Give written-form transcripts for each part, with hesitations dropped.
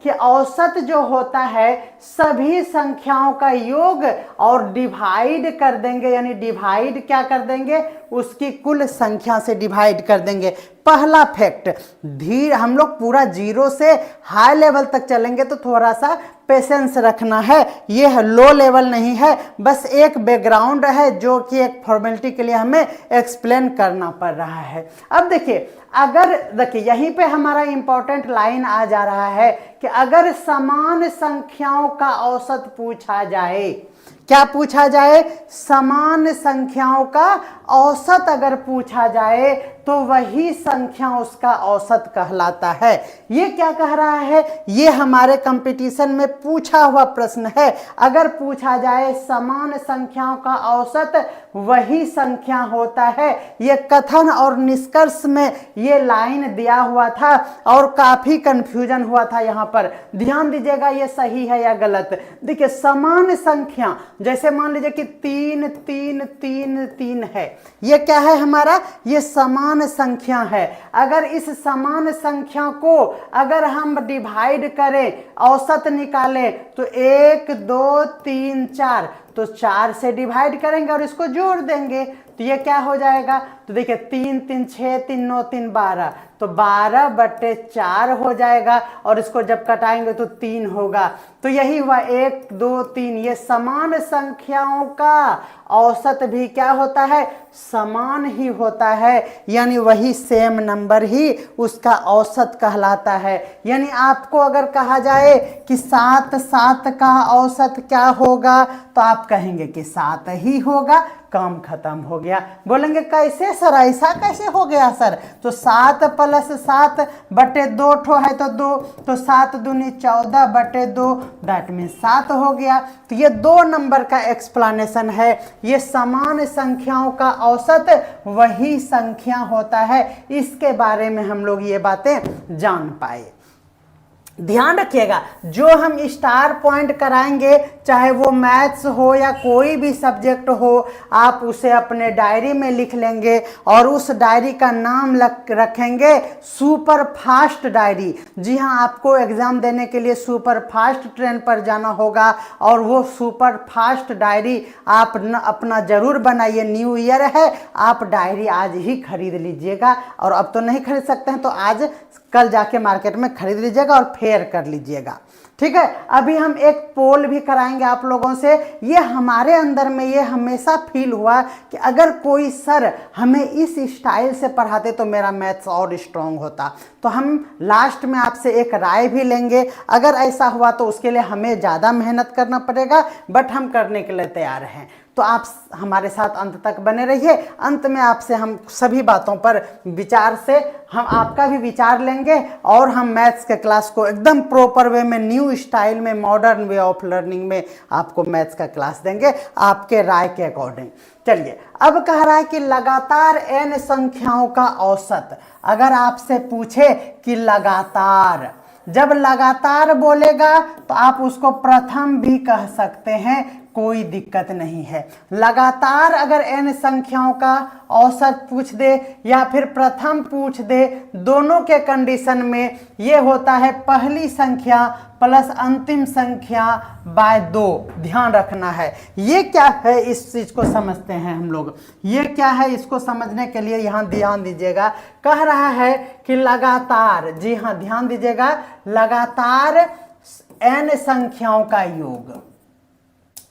कि औसत जो होता है सभी संख्याओं का योग और डिवाइड कर देंगे, यानी डिवाइड क्या कर देंगे, उसकी कुल संख्या से डिवाइड कर देंगे। पहला फैक्ट, हम लोग पूरा जीरो से हाई लेवल तक चलेंगे तो थोड़ा सा पेशेंस रखना है, ये लो लेवल नहीं है, बस एक बैकग्राउंड है जो कि एक फॉर्मेलिटी के लिए हमें एक्सप्लेन करना पड़ रहा है। अब देखिए, अगर देखिए यहीं पे हमारा इंपॉर्टेंट लाइन आ जा रहा है कि अगर समान संख्याओं का औसत पूछा जाए, क्या पूछा जाए, समान संख्याओं का औसत अगर पूछा जाए तो वही संख्या उसका औसत कहलाता है। ये क्या कह रहा है, ये हमारे कंपटीशन में पूछा हुआ प्रश्न है। अगर पूछा जाए समान संख्याओं का औसत वही संख्या होता है, ये कथन और निष्कर्ष में ये लाइन दिया हुआ था और काफी कंफ्यूजन हुआ था। यहाँ पर ध्यान दीजिएगा, ये सही है या गलत। देखिए, समान संख्या, जैसे मान लीजिए कि 3 3 3 3 है, ये क्या है हमारा, ये समान संख्या है। अगर इस समान संख्या को अगर हम डिवाइड करें, औसत निकालें, तो 1 2 3 4, तो 4 से डिवाइड करेंगे और इसको जोड़ देंगे तो ये क्या हो जाएगा, तो देखिए 3 3 6 3 9 3 12, तो 12/4 हो जाएगा और इसको जब कटाएंगे तो 3 होगा। तो यही हुआ 1 2 3, ये समान संख्याओं का औसत भी क्या होता है, समान ही होता है, यानी वही सेम नंबर ही उसका औसत कहलाता है। यानी आपको अगर कहा जाए कि 7 7 का औसत क्या होगा, तो आप कहेंगे कि 7 ही होगा, काम खत्म हो गया। बोलेंगे कैसे सर, ऐसा कैसे हो गया सर, तो 7 + 7/2 ठो है तो 2, तो 7 दूनी 14/2, दैट मीन्स 7 हो गया। तो ये 2 नंबर का एक्सप्लेनेशन है, ये समान संख्याओं का औसत वही संख्या होता है। इसके बारे में हम लोग ये बातें जान पाए। ध्यान रखिएगा, जो हम स्टार पॉइंट कराएंगे, चाहे वो मैथ्स हो या कोई भी सब्जेक्ट हो, आप उसे अपने डायरी में लिख लेंगे और उस डायरी का नाम रखेंगे सुपर फास्ट डायरी। जी हाँ, आपको एग्जाम देने के लिए सुपर फास्ट ट्रेन पर जाना होगा और वो सुपर फास्ट डायरी आप अपना जरूर बनाइए। न्यू ईयर है, आप डायरी आज ही खरीद लीजिएगा, और अब तो नहीं खरीद सकते हैं तो आज कल जाके मार्केट में खरीद लीजिएगा और फेयर कर लीजिएगा, ठीक है। अभी हम एक पोल भी कराएंगे आप लोगों से। ये हमारे अंदर में ये हमेशा फील हुआ कि अगर कोई सर हमें इस स्टाइल से पढ़ाते तो मेरा मैथ्स और स्ट्रांग होता। तो हम लास्ट में आपसे एक राय भी लेंगे, अगर ऐसा हुआ तो उसके लिए हमें ज़्यादा मेहनत करना पड़ेगा, बट हम करने के लिए तैयार हैं। तो आप हमारे साथ अंत तक बने रहिए। अंत में आपसे हम सभी बातों पर विचार से हम आपका भी विचार लेंगे और हम मैथ्स के क्लास को एकदम प्रॉपर वे में, न्यू स्टाइल में, मॉडर्न वे ऑफ लर्निंग में आपको मैथ्स का क्लास देंगे आपके राय के अकॉर्डिंग। चलिए, अब कह रहा है कि लगातार n संख्याओं का औसत। अगर आपसे पूछे कि लगातार, जब लगातार बोलेगा तो आप उसको प्रथम भी कह सकते हैं, कोई दिक्कत नहीं है। लगातार अगर n संख्याओं का औसत पूछ दे या फिर प्रथम पूछ दे, दोनों के कंडीशन में ये होता है पहली संख्या प्लस अंतिम संख्या बाय 2। ध्यान रखना है, ये क्या है, इस चीज को समझते हैं हम लोग। ये क्या है, इसको समझने के लिए यहाँ ध्यान दीजिएगा। कह रहा है कि लगातार, जी हाँ ध्यान दीजिएगा, लगातार n संख्याओं का योग,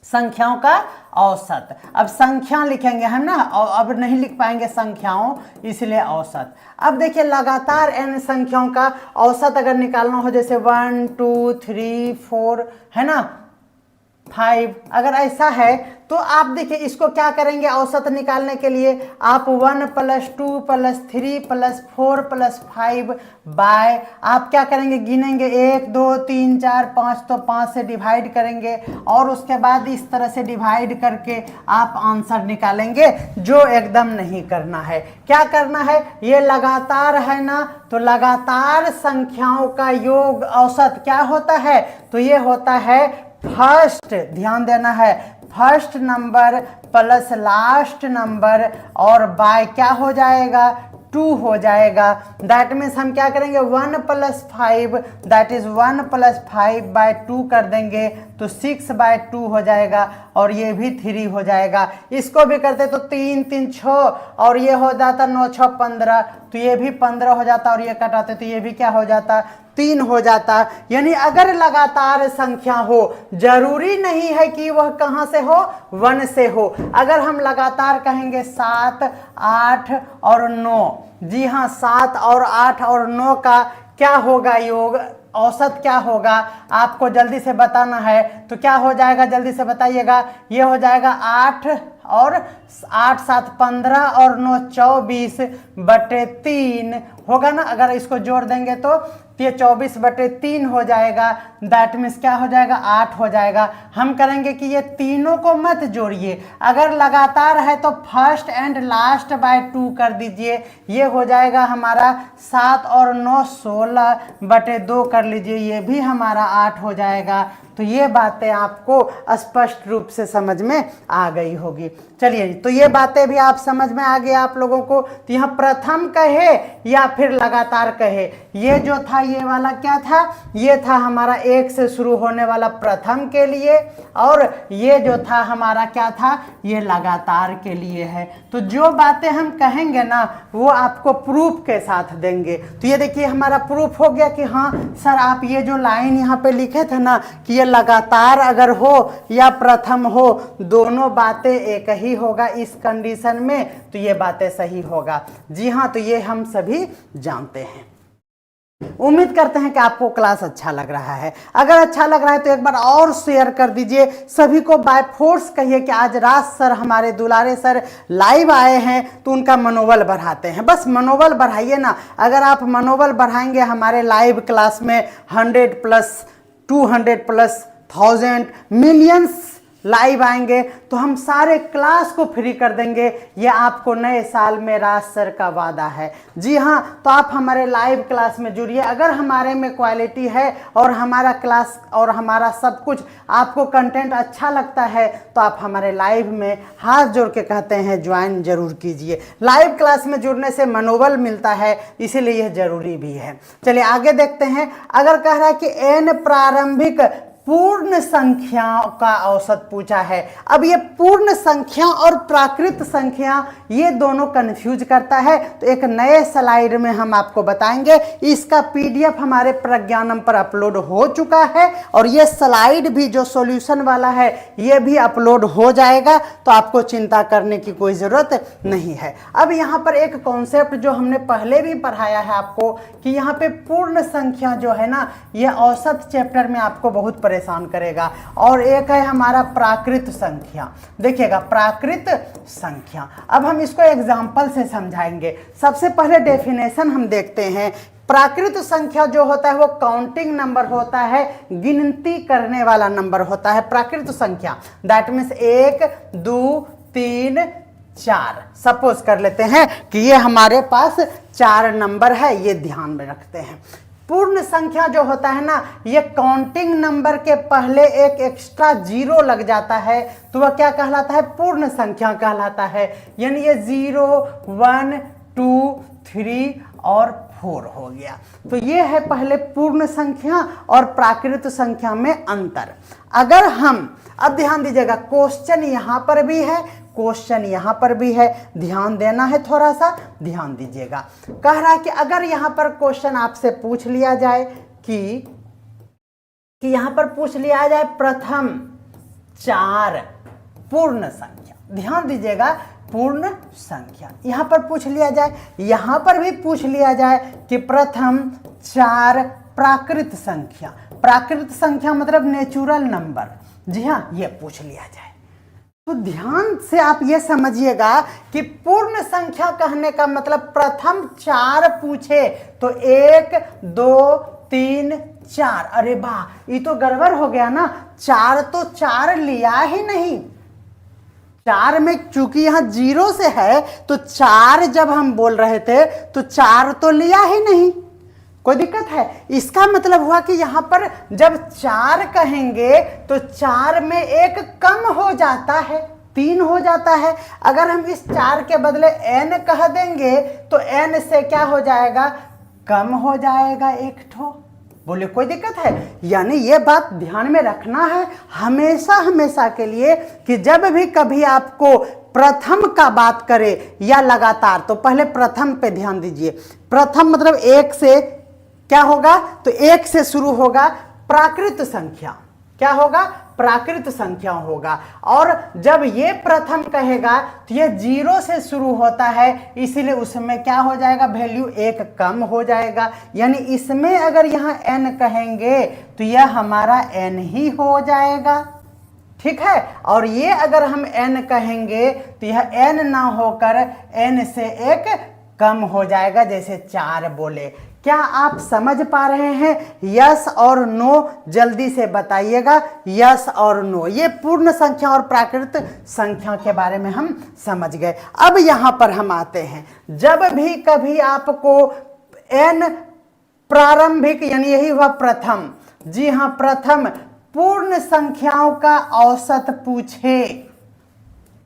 संख्याओं का औसत। अब संख्या लिखेंगे हम ना, अब नहीं लिख पाएंगे संख्याओं, इसलिए औसत। अब देखिए, लगातार n संख्याओं का औसत अगर निकालना हो, जैसे 1 2 3 4 है ना, 5, अगर ऐसा है तो आप देखिए इसको क्या करेंगे, औसत निकालने के लिए आप 1 + 2 + 3 + 4 + 5 बाय, आप क्या करेंगे, गिनेंगे 1 2 3 4 5, तो 5 से डिवाइड करेंगे और उसके बाद इस तरह से डिवाइड करके आप आंसर निकालेंगे। जो एकदम नहीं करना है, क्या करना है, ये लगातार है ना, तो लगातार संख्याओं का योग औसत क्या होता है, तो ये होता है फर्स्ट, ध्यान देना है, first number plus last number और बाय क्या हो जाएगा, 2 हो जाएगा। दैट मीन्स हम क्या करेंगे 1 + 5 दैट इज 1 + 5/2 कर देंगे तो 6/2 हो जाएगा और ये भी 3 हो जाएगा। इसको भी करते तो 3 3 6 और ये हो जाता 9 6 15 तो ये भी 15 हो जाता और ये कटाते तो ये भी क्या हो जाता 3 हो जाता। यानी अगर लगातार संख्या हो जरूरी नहीं है कि वह कहां से हो 1 से हो। अगर हम लगातार कहेंगे 7 8 और 9, जी हाँ 7 और 8 और 9 का क्या होगा योग, औसत क्या होगा आपको जल्दी से बताना है। तो क्या हो जाएगा जल्दी से बताइएगा। ये हो जाएगा 8 और 8 7 15 और 9 24/3 होगा ना। अगर इसको जोड़ देंगे तो ये 24/3 हो जाएगा। दैट मीन्स क्या हो जाएगा 8 हो जाएगा। हम करेंगे कि ये तीनों को मत जोड़िए, अगर लगातार है तो फर्स्ट एंड लास्ट बाय 2 कर दीजिए। ये हो जाएगा हमारा 7 और 9 16/2 कर लीजिए, ये भी हमारा 8 हो जाएगा। तो ये बातें आपको स्पष्ट रूप से समझ में आ गई होगी। चलिए तो ये बातें भी आप समझ में आ गई आप लोगों को। तो यहाँ प्रथम कहे या फिर लगातार कहे, ये जो था ये वाला क्या था, ये था हमारा 1 से शुरू होने वाला प्रथम के लिए, और ये जो था हमारा क्या था ये लगातार के लिए है। तो जो बातें हम कहेंगे ना वो आपको प्रूफ के साथ देंगे। तो ये देखिए हमारा प्रूफ हो गया कि हाँ सर आप ये जो लाइन यहाँ पे लिखे थे ना कि ये लगातार अगर हो या प्रथम हो दोनों बातें एक ही होगा इस कंडीशन में, तो ये बातें सही होगा। जी हाँ तो ये हम सभी जानते हैं। उम्मीद करते हैं कि आपको क्लास अच्छा लग रहा है। अगर अच्छा लग रहा है तो एक बार और शेयर कर दीजिए, सभी को बाय फोर्स कहिए कि आज राज सर हमारे दुलारे सर लाइव आए हैं तो उनका मनोबल बढ़ाते हैं। बस मनोबल बढ़ाइए ना, अगर आप मनोबल बढ़ाएंगे हमारे लाइव क्लास में 100+, 200+, 1000 मिलियंस लाइव आएंगे तो हम सारे क्लास को फ्री कर देंगे। ये आपको नए साल में राज सर का वादा है। जी हाँ तो आप हमारे लाइव क्लास में जुड़िए। अगर हमारे में क्वालिटी है और हमारा क्लास और हमारा सब कुछ आपको कंटेंट अच्छा लगता है तो आप हमारे लाइव में हाथ जोड़ के कहते हैं ज्वाइन जरूर कीजिए। लाइव क्लास में जुड़ने से मनोबल मिलता है, इसीलिए यह जरूरी भी है। चलिए आगे देखते हैं। अगर कह रहा है कि n प्रारंभिक पूर्ण संख्याओं का औसत पूछा है। अब ये पूर्ण संख्या और प्राकृत संख्या ये दोनों कंफ्यूज करता है, तो एक नए स्लाइड में हम आपको बताएंगे। इसका पीडीएफ हमारे प्रज्ञानम पर अपलोड हो चुका है और ये स्लाइड भी जो सॉल्यूशन वाला है ये भी अपलोड हो जाएगा, तो आपको चिंता करने की कोई ज़रूरत नहीं है। अब यहाँ पर एक कॉन्सेप्ट जो हमने पहले भी पढ़ाया है आपको कि यहाँ पे पूर्ण संख्या जो है ना ये औसत चैप्टर में आपको बहुत परेशान करेगा। और एक है हमारा प्राकृत संख्या। देखिएगा प्राकृत संख्या, अब हम इसको एग्जाम्पल से समझाएंगे। सबसे पहले डेफिनेशन हम देखते हैं। प्राकृत संख्या जो होता है वो काउंटिंग नंबर होता है, गिनती करने वाला नंबर होता है प्राकृत संख्या। That means 1 2 3 4। सपोज कर लेते हैं कि ये हमारे पास 4 नंबर है, ये ध्यान में रखते हैं। पूर्ण संख्या जो होता है ना ये काउंटिंग नंबर के पहले एक एक्स्ट्रा 0 लग जाता है तो वह क्या कहलाता है, पूर्ण संख्या कहलाता है। यानी ये 0 1 2 3 और 4 हो गया। तो ये है पहले पूर्ण संख्या और प्राकृत संख्या में अंतर। अगर हम अब ध्यान दीजिएगा, क्वेश्चन यहाँ पर भी है, क्वेश्चन यहाँ पर भी है, ध्यान देना है, थोड़ा सा ध्यान दीजिएगा। कह रहा है कि अगर यहाँ पर क्वेश्चन आपसे पूछ लिया जाए कि यहाँ पर पूछ लिया जाए प्रथम 4 पूर्ण संख्या, ध्यान दीजिएगा पूर्ण संख्या यहाँ पर पूछ लिया जाए, यहाँ पर भी पूछ लिया जाए कि प्रथम 4 प्राकृत संख्या। प्राकृत संख्या मतलब नेचुरल नंबर, जी हाँ ये पूछ लिया जाए तो ध्यान से आप ये समझिएगा कि पूर्ण संख्या कहने का मतलब प्रथम 4 पूछे तो 1 2 3 4। अरे वाह ये तो गड़बड़ हो गया ना, 4 तो 4 लिया ही नहीं। 4 में चूंकि यहाँ 0 से है तो 4 जब हम बोल रहे थे तो 4 तो लिया ही नहीं, कोई दिक्कत है। इसका मतलब हुआ कि यहाँ पर जब 4 कहेंगे तो 4 में 1 कम हो जाता है। 3 हो जाता है। अगर हम इस 4 के बदले n कह देंगे तो n से क्या हो जाएगा, कम हो जाएगा एक ठो। बोले कोई दिक्कत है? यानी ये बात ध्यान में रखना है हमेशा हमेशा के लिए कि जब भी कभी आपको प्रथम का बात करे या लगातार, तो पहले प्रथम पे ध्यान दीजिए। प्रथम मतलब 1 से क्या होगा, तो 1 से शुरू होगा प्राकृत संख्या। क्या होगा, प्राकृत संख्या होगा। और जब ये प्रथम कहेगा तो ये 0 से शुरू होता है, इसीलिए उसमें क्या हो जाएगा, वैल्यू 1 कम हो जाएगा। यानी इसमें अगर यहाँ n कहेंगे तो यह हमारा n ही हो जाएगा, ठीक है। और ये अगर हम n कहेंगे तो यह n ना होकर n से 1 कम हो जाएगा, जैसे 4 बोले। क्या आप समझ पा रहे हैं? यस और नो जल्दी से बताइएगा, यस और नो। ये पूर्ण संख्या और प्राकृत संख्या के बारे में हम समझ गए। अब यहां पर हम आते हैं, जब भी कभी आपको n प्रारंभिक यानी यही हुआ प्रथम, जी हां प्रथम पूर्ण संख्याओं का औसत पूछे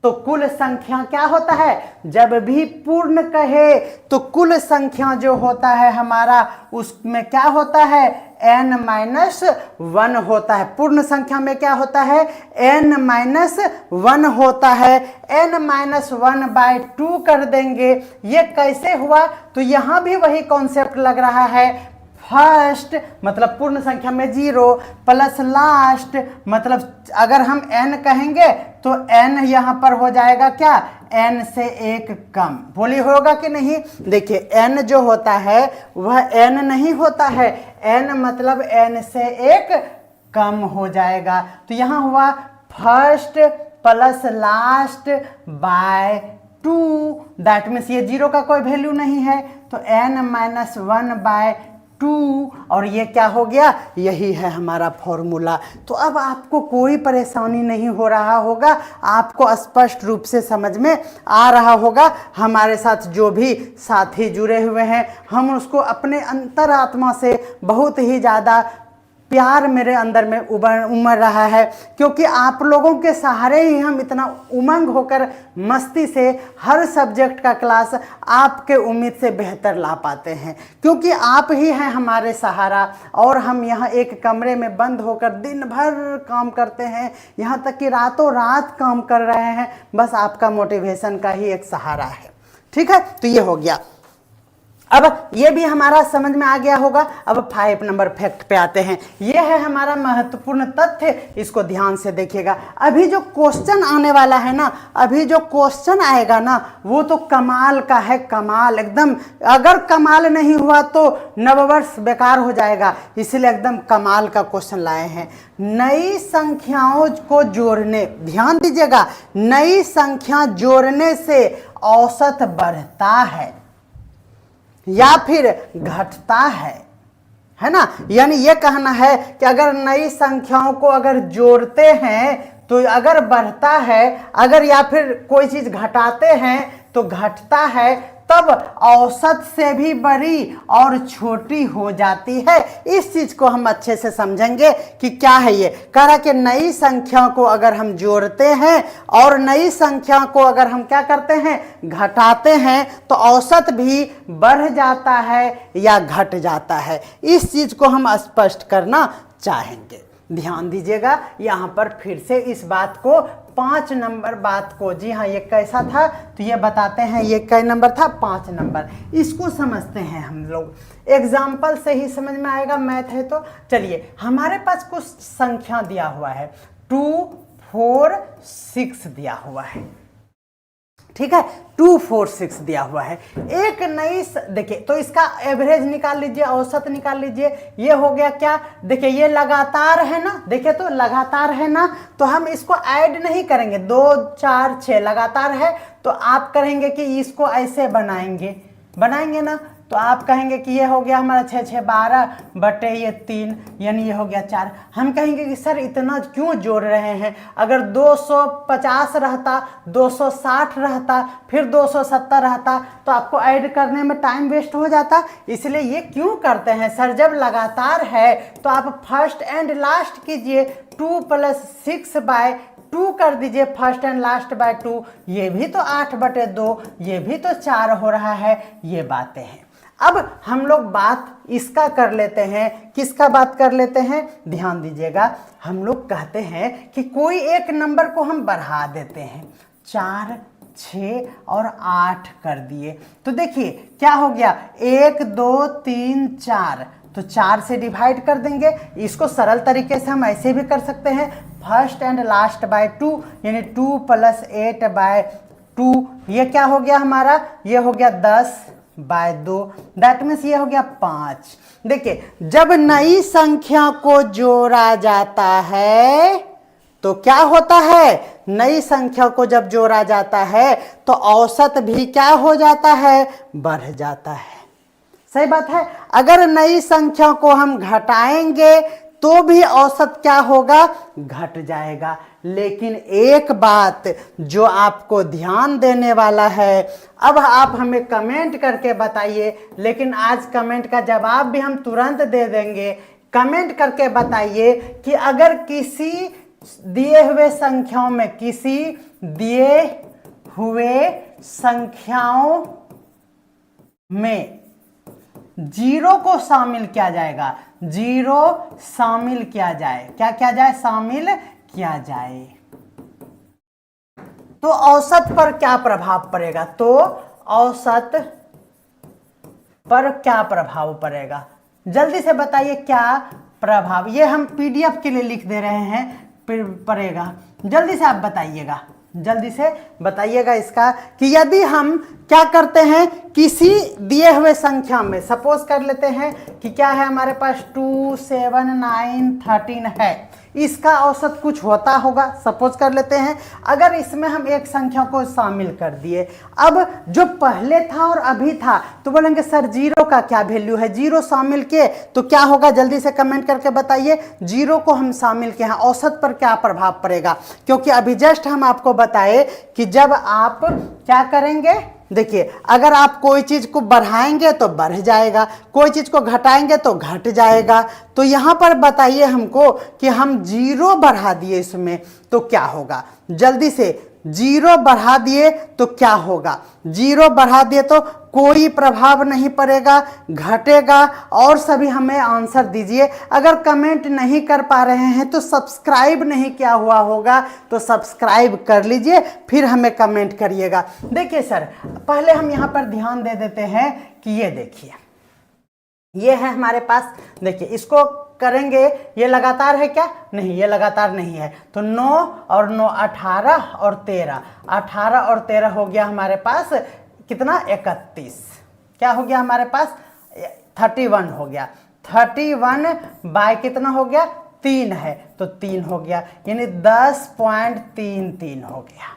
तो कुल संख्या क्या होता है, जब भी पूर्ण कहे तो कुल संख्या जो होता है हमारा उसमें क्या होता है, n-1 होता है। पूर्ण संख्या में क्या होता है, n-1 होता है। n-1/2 कर देंगे। ये कैसे हुआ, तो यहां भी वही कॉन्सेप्ट लग रहा है। फर्स्ट मतलब पूर्ण संख्या में 0 प्लस लास्ट मतलब अगर हम n कहेंगे तो n यहां पर हो जाएगा क्या, n से 1 कम। बोली होगा कि नहीं? देखिए n जो होता है वह n नहीं होता है, n मतलब n से 1 कम हो जाएगा। तो यहां हुआ first plus last by 2, that means ये 0 का कोई वैल्यू नहीं है, तो n-1/2 और ये क्या हो गया, यही है हमारा फॉर्मूला। तो अब आपको कोई परेशानी नहीं हो रहा होगा, आपको स्पष्ट रूप से समझ में आ रहा होगा। हमारे साथ जो भी साथी जुड़े हुए हैं, हम उसको अपने अंतरात्मा से बहुत ही ज़्यादा प्यार मेरे अंदर में उमड़ रहा है, क्योंकि आप लोगों के सहारे ही हम इतना उमंग होकर मस्ती से हर सब्जेक्ट का क्लास आपके उम्मीद से बेहतर ला पाते हैं, क्योंकि आप ही हैं हमारे सहारा। और हम यहाँ एक कमरे में बंद होकर दिन भर काम करते हैं, यहाँ तक कि रातों रात काम कर रहे हैं, बस आपका मोटिवेशन का ही एक सहारा है, ठीक है। तो ये हो गया। अब ये भी हमारा समझ में आ गया होगा। अब 5 नंबर फैक्ट पे आते हैं। ये है हमारा महत्वपूर्ण तथ्य, इसको ध्यान से देखिएगा। अभी जो क्वेश्चन आने वाला है ना, अभी जो क्वेश्चन आएगा ना, वो तो कमाल का है, कमाल एकदम। अगर कमाल नहीं हुआ तो नववर्ष बेकार हो जाएगा, इसलिए एकदम कमाल का क्वेश्चन लाए हैं। नई संख्याओं को जोड़ने, ध्यान दीजिएगा, नई संख्या जोड़ने से औसत बढ़ता है या फिर घटता है ना। यानी ये कहना है कि अगर नई संख्याओं को अगर जोड़ते हैं तो अगर बढ़ता है, अगर या फिर कोई चीज घटाते हैं तो घटता है, तब औसत से भी बड़ी और छोटी हो जाती है। इस चीज को हम अच्छे से समझेंगे कि क्या है ये। कह रहा कि नई संख्या को अगर हम जोड़ते हैं और नई संख्या को अगर हम क्या करते हैं, घटाते हैं, तो औसत भी बढ़ जाता है या घट जाता है। इस चीज को हम स्पष्ट करना चाहेंगे। ध्यान दीजिएगा यहाँ पर फिर से इस बात को, 5 नंबर बात को। जी हाँ, ये कैसा था तो ये बताते हैं। ये कै नंबर था, 5 नंबर। इसको समझते हैं हम लोग, एग्जाम्पल से ही समझ में आएगा, मैथ है तो। चलिए, हमारे पास कुछ संख्या दिया हुआ है, 2, 4, 6 दिया हुआ है, ठीक है। 2, 4, 6 दिया हुआ है। एक नई देखिए, तो इसका एवरेज निकाल लीजिए, औसत निकाल लीजिए। ये हो गया क्या, देखिए ये लगातार है ना, देखिए तो लगातार है ना, तो हम इसको ऐड नहीं करेंगे। 2, 4, 6 लगातार है, तो आप करेंगे कि इसको ऐसे बनाएंगे ना, तो आप कहेंगे कि ये हो गया हमारा 6, 6, 12 बटे ये 3, यानी ये हो गया 4। हम कहेंगे कि सर इतना क्यों जोड़ रहे हैं, अगर 250 रहता, 260 रहता, फिर 270 रहता, तो आपको ऐड करने में टाइम वेस्ट हो जाता। इसलिए ये क्यों करते हैं सर, जब लगातार है तो आप फर्स्ट एंड लास्ट कीजिए। 2 + 6/10 2 कर दीजिए फर्स्ट एंड लास्ट बाय 2, ये भी तो 8/2, ये भी तो 4 हो रहा है। ये बातें हैं। अब हम लोग बात इसका कर लेते हैं, किसका बात कर लेते हैं, ध्यान दीजिएगा। हम लोग कहते हैं कि कोई एक नंबर को हम बढ़ा देते हैं, 4, 6 और 8 कर दिए, तो देखिए क्या हो गया, 1 2 3 4, तो 4 से डिवाइड कर देंगे। इसको सरल तरीके से हम ऐसे भी कर सकते हैं, फर्स्ट एंड लास्ट बाय 2, यानी 2 + 8/2, ये क्या हो गया हमारा, ये हो गया 10/2, दैट मीन्स ये हो गया 5। देखिए जब नई संख्या को जोड़ा जाता है तो क्या होता है, नई संख्या को जब जोड़ा जाता है तो औसत भी क्या हो जाता है, बढ़ जाता है। सही बात है। अगर नई संख्या को हम घटाएंगे तो भी औसत क्या होगा, घट जाएगा। लेकिन एक बात जो आपको ध्यान देने वाला है, अब आप हमें कमेंट करके बताइए, लेकिन आज कमेंट का जवाब भी हम तुरंत दे देंगे। कमेंट करके बताइए कि अगर किसी दिए हुए संख्याओं में, किसी दिए हुए संख्याओं में 0 को शामिल किया जाएगा, 0 शामिल किया जाए, क्या किया जाए, शामिल किया जाए, तो औसत पर क्या प्रभाव पड़ेगा, तो औसत पर क्या प्रभाव पड़ेगा, जल्दी से बताइए क्या प्रभाव। ये हम पीडीएफ के लिए लिख दे रहे हैं, पड़ेगा, जल्दी से आप बताइएगा, जल्दी से बताइएगा इसका, कि यदि हम क्या करते हैं, किसी दिए हुए संख्या में, सपोज कर लेते हैं कि क्या है हमारे पास 2 7 9 13 है, इसका औसत कुछ होता होगा, सपोज कर लेते हैं। अगर इसमें हम एक संख्या को शामिल कर दिए, अब जो पहले था और अभी था, तो बोलेंगे सर 0 का क्या वैल्यू है, 0 शामिल किए तो क्या होगा, जल्दी से कमेंट करके बताइए। 0 को हम शामिल किए हैं, औसत पर क्या प्रभाव पड़ेगा, क्योंकि अभी जस्ट हम आपको बताए कि जब आप क्या करेंगे, देखिए अगर आप कोई चीज को बढ़ाएंगे तो बढ़ जाएगा, कोई चीज को घटाएंगे तो घट जाएगा। तो यहां पर बताइए हमको कि हम 0 बढ़ा दिए इसमें तो क्या होगा, जल्दी से 0 बढ़ा दिए तो क्या होगा, 0 बढ़ा दिए तो कोई प्रभाव नहीं पड़ेगा, घटेगा। और सभी हमें आंसर दीजिए। अगर कमेंट नहीं कर पा रहे हैं तो सब्सक्राइब नहीं किया हुआ होगा तो सब्सक्राइब कर लीजिए, फिर हमें कमेंट करिएगा। देखिए सर, पहले हम यहाँ पर ध्यान दे देते हैं कि ये देखिए, ये है हमारे पास, देखिए इसको करेंगे, ये लगातार है क्या, नहीं ये लगातार नहीं है, तो 9 और 9 18 और 13, 18 और 13 हो गया हमारे पास कितना, 31, क्या हो गया हमारे पास, 31 हो गया, 31 बाय कितना हो गया, 3 है, तो 3 हो गया, यानी 10.33 हो गया।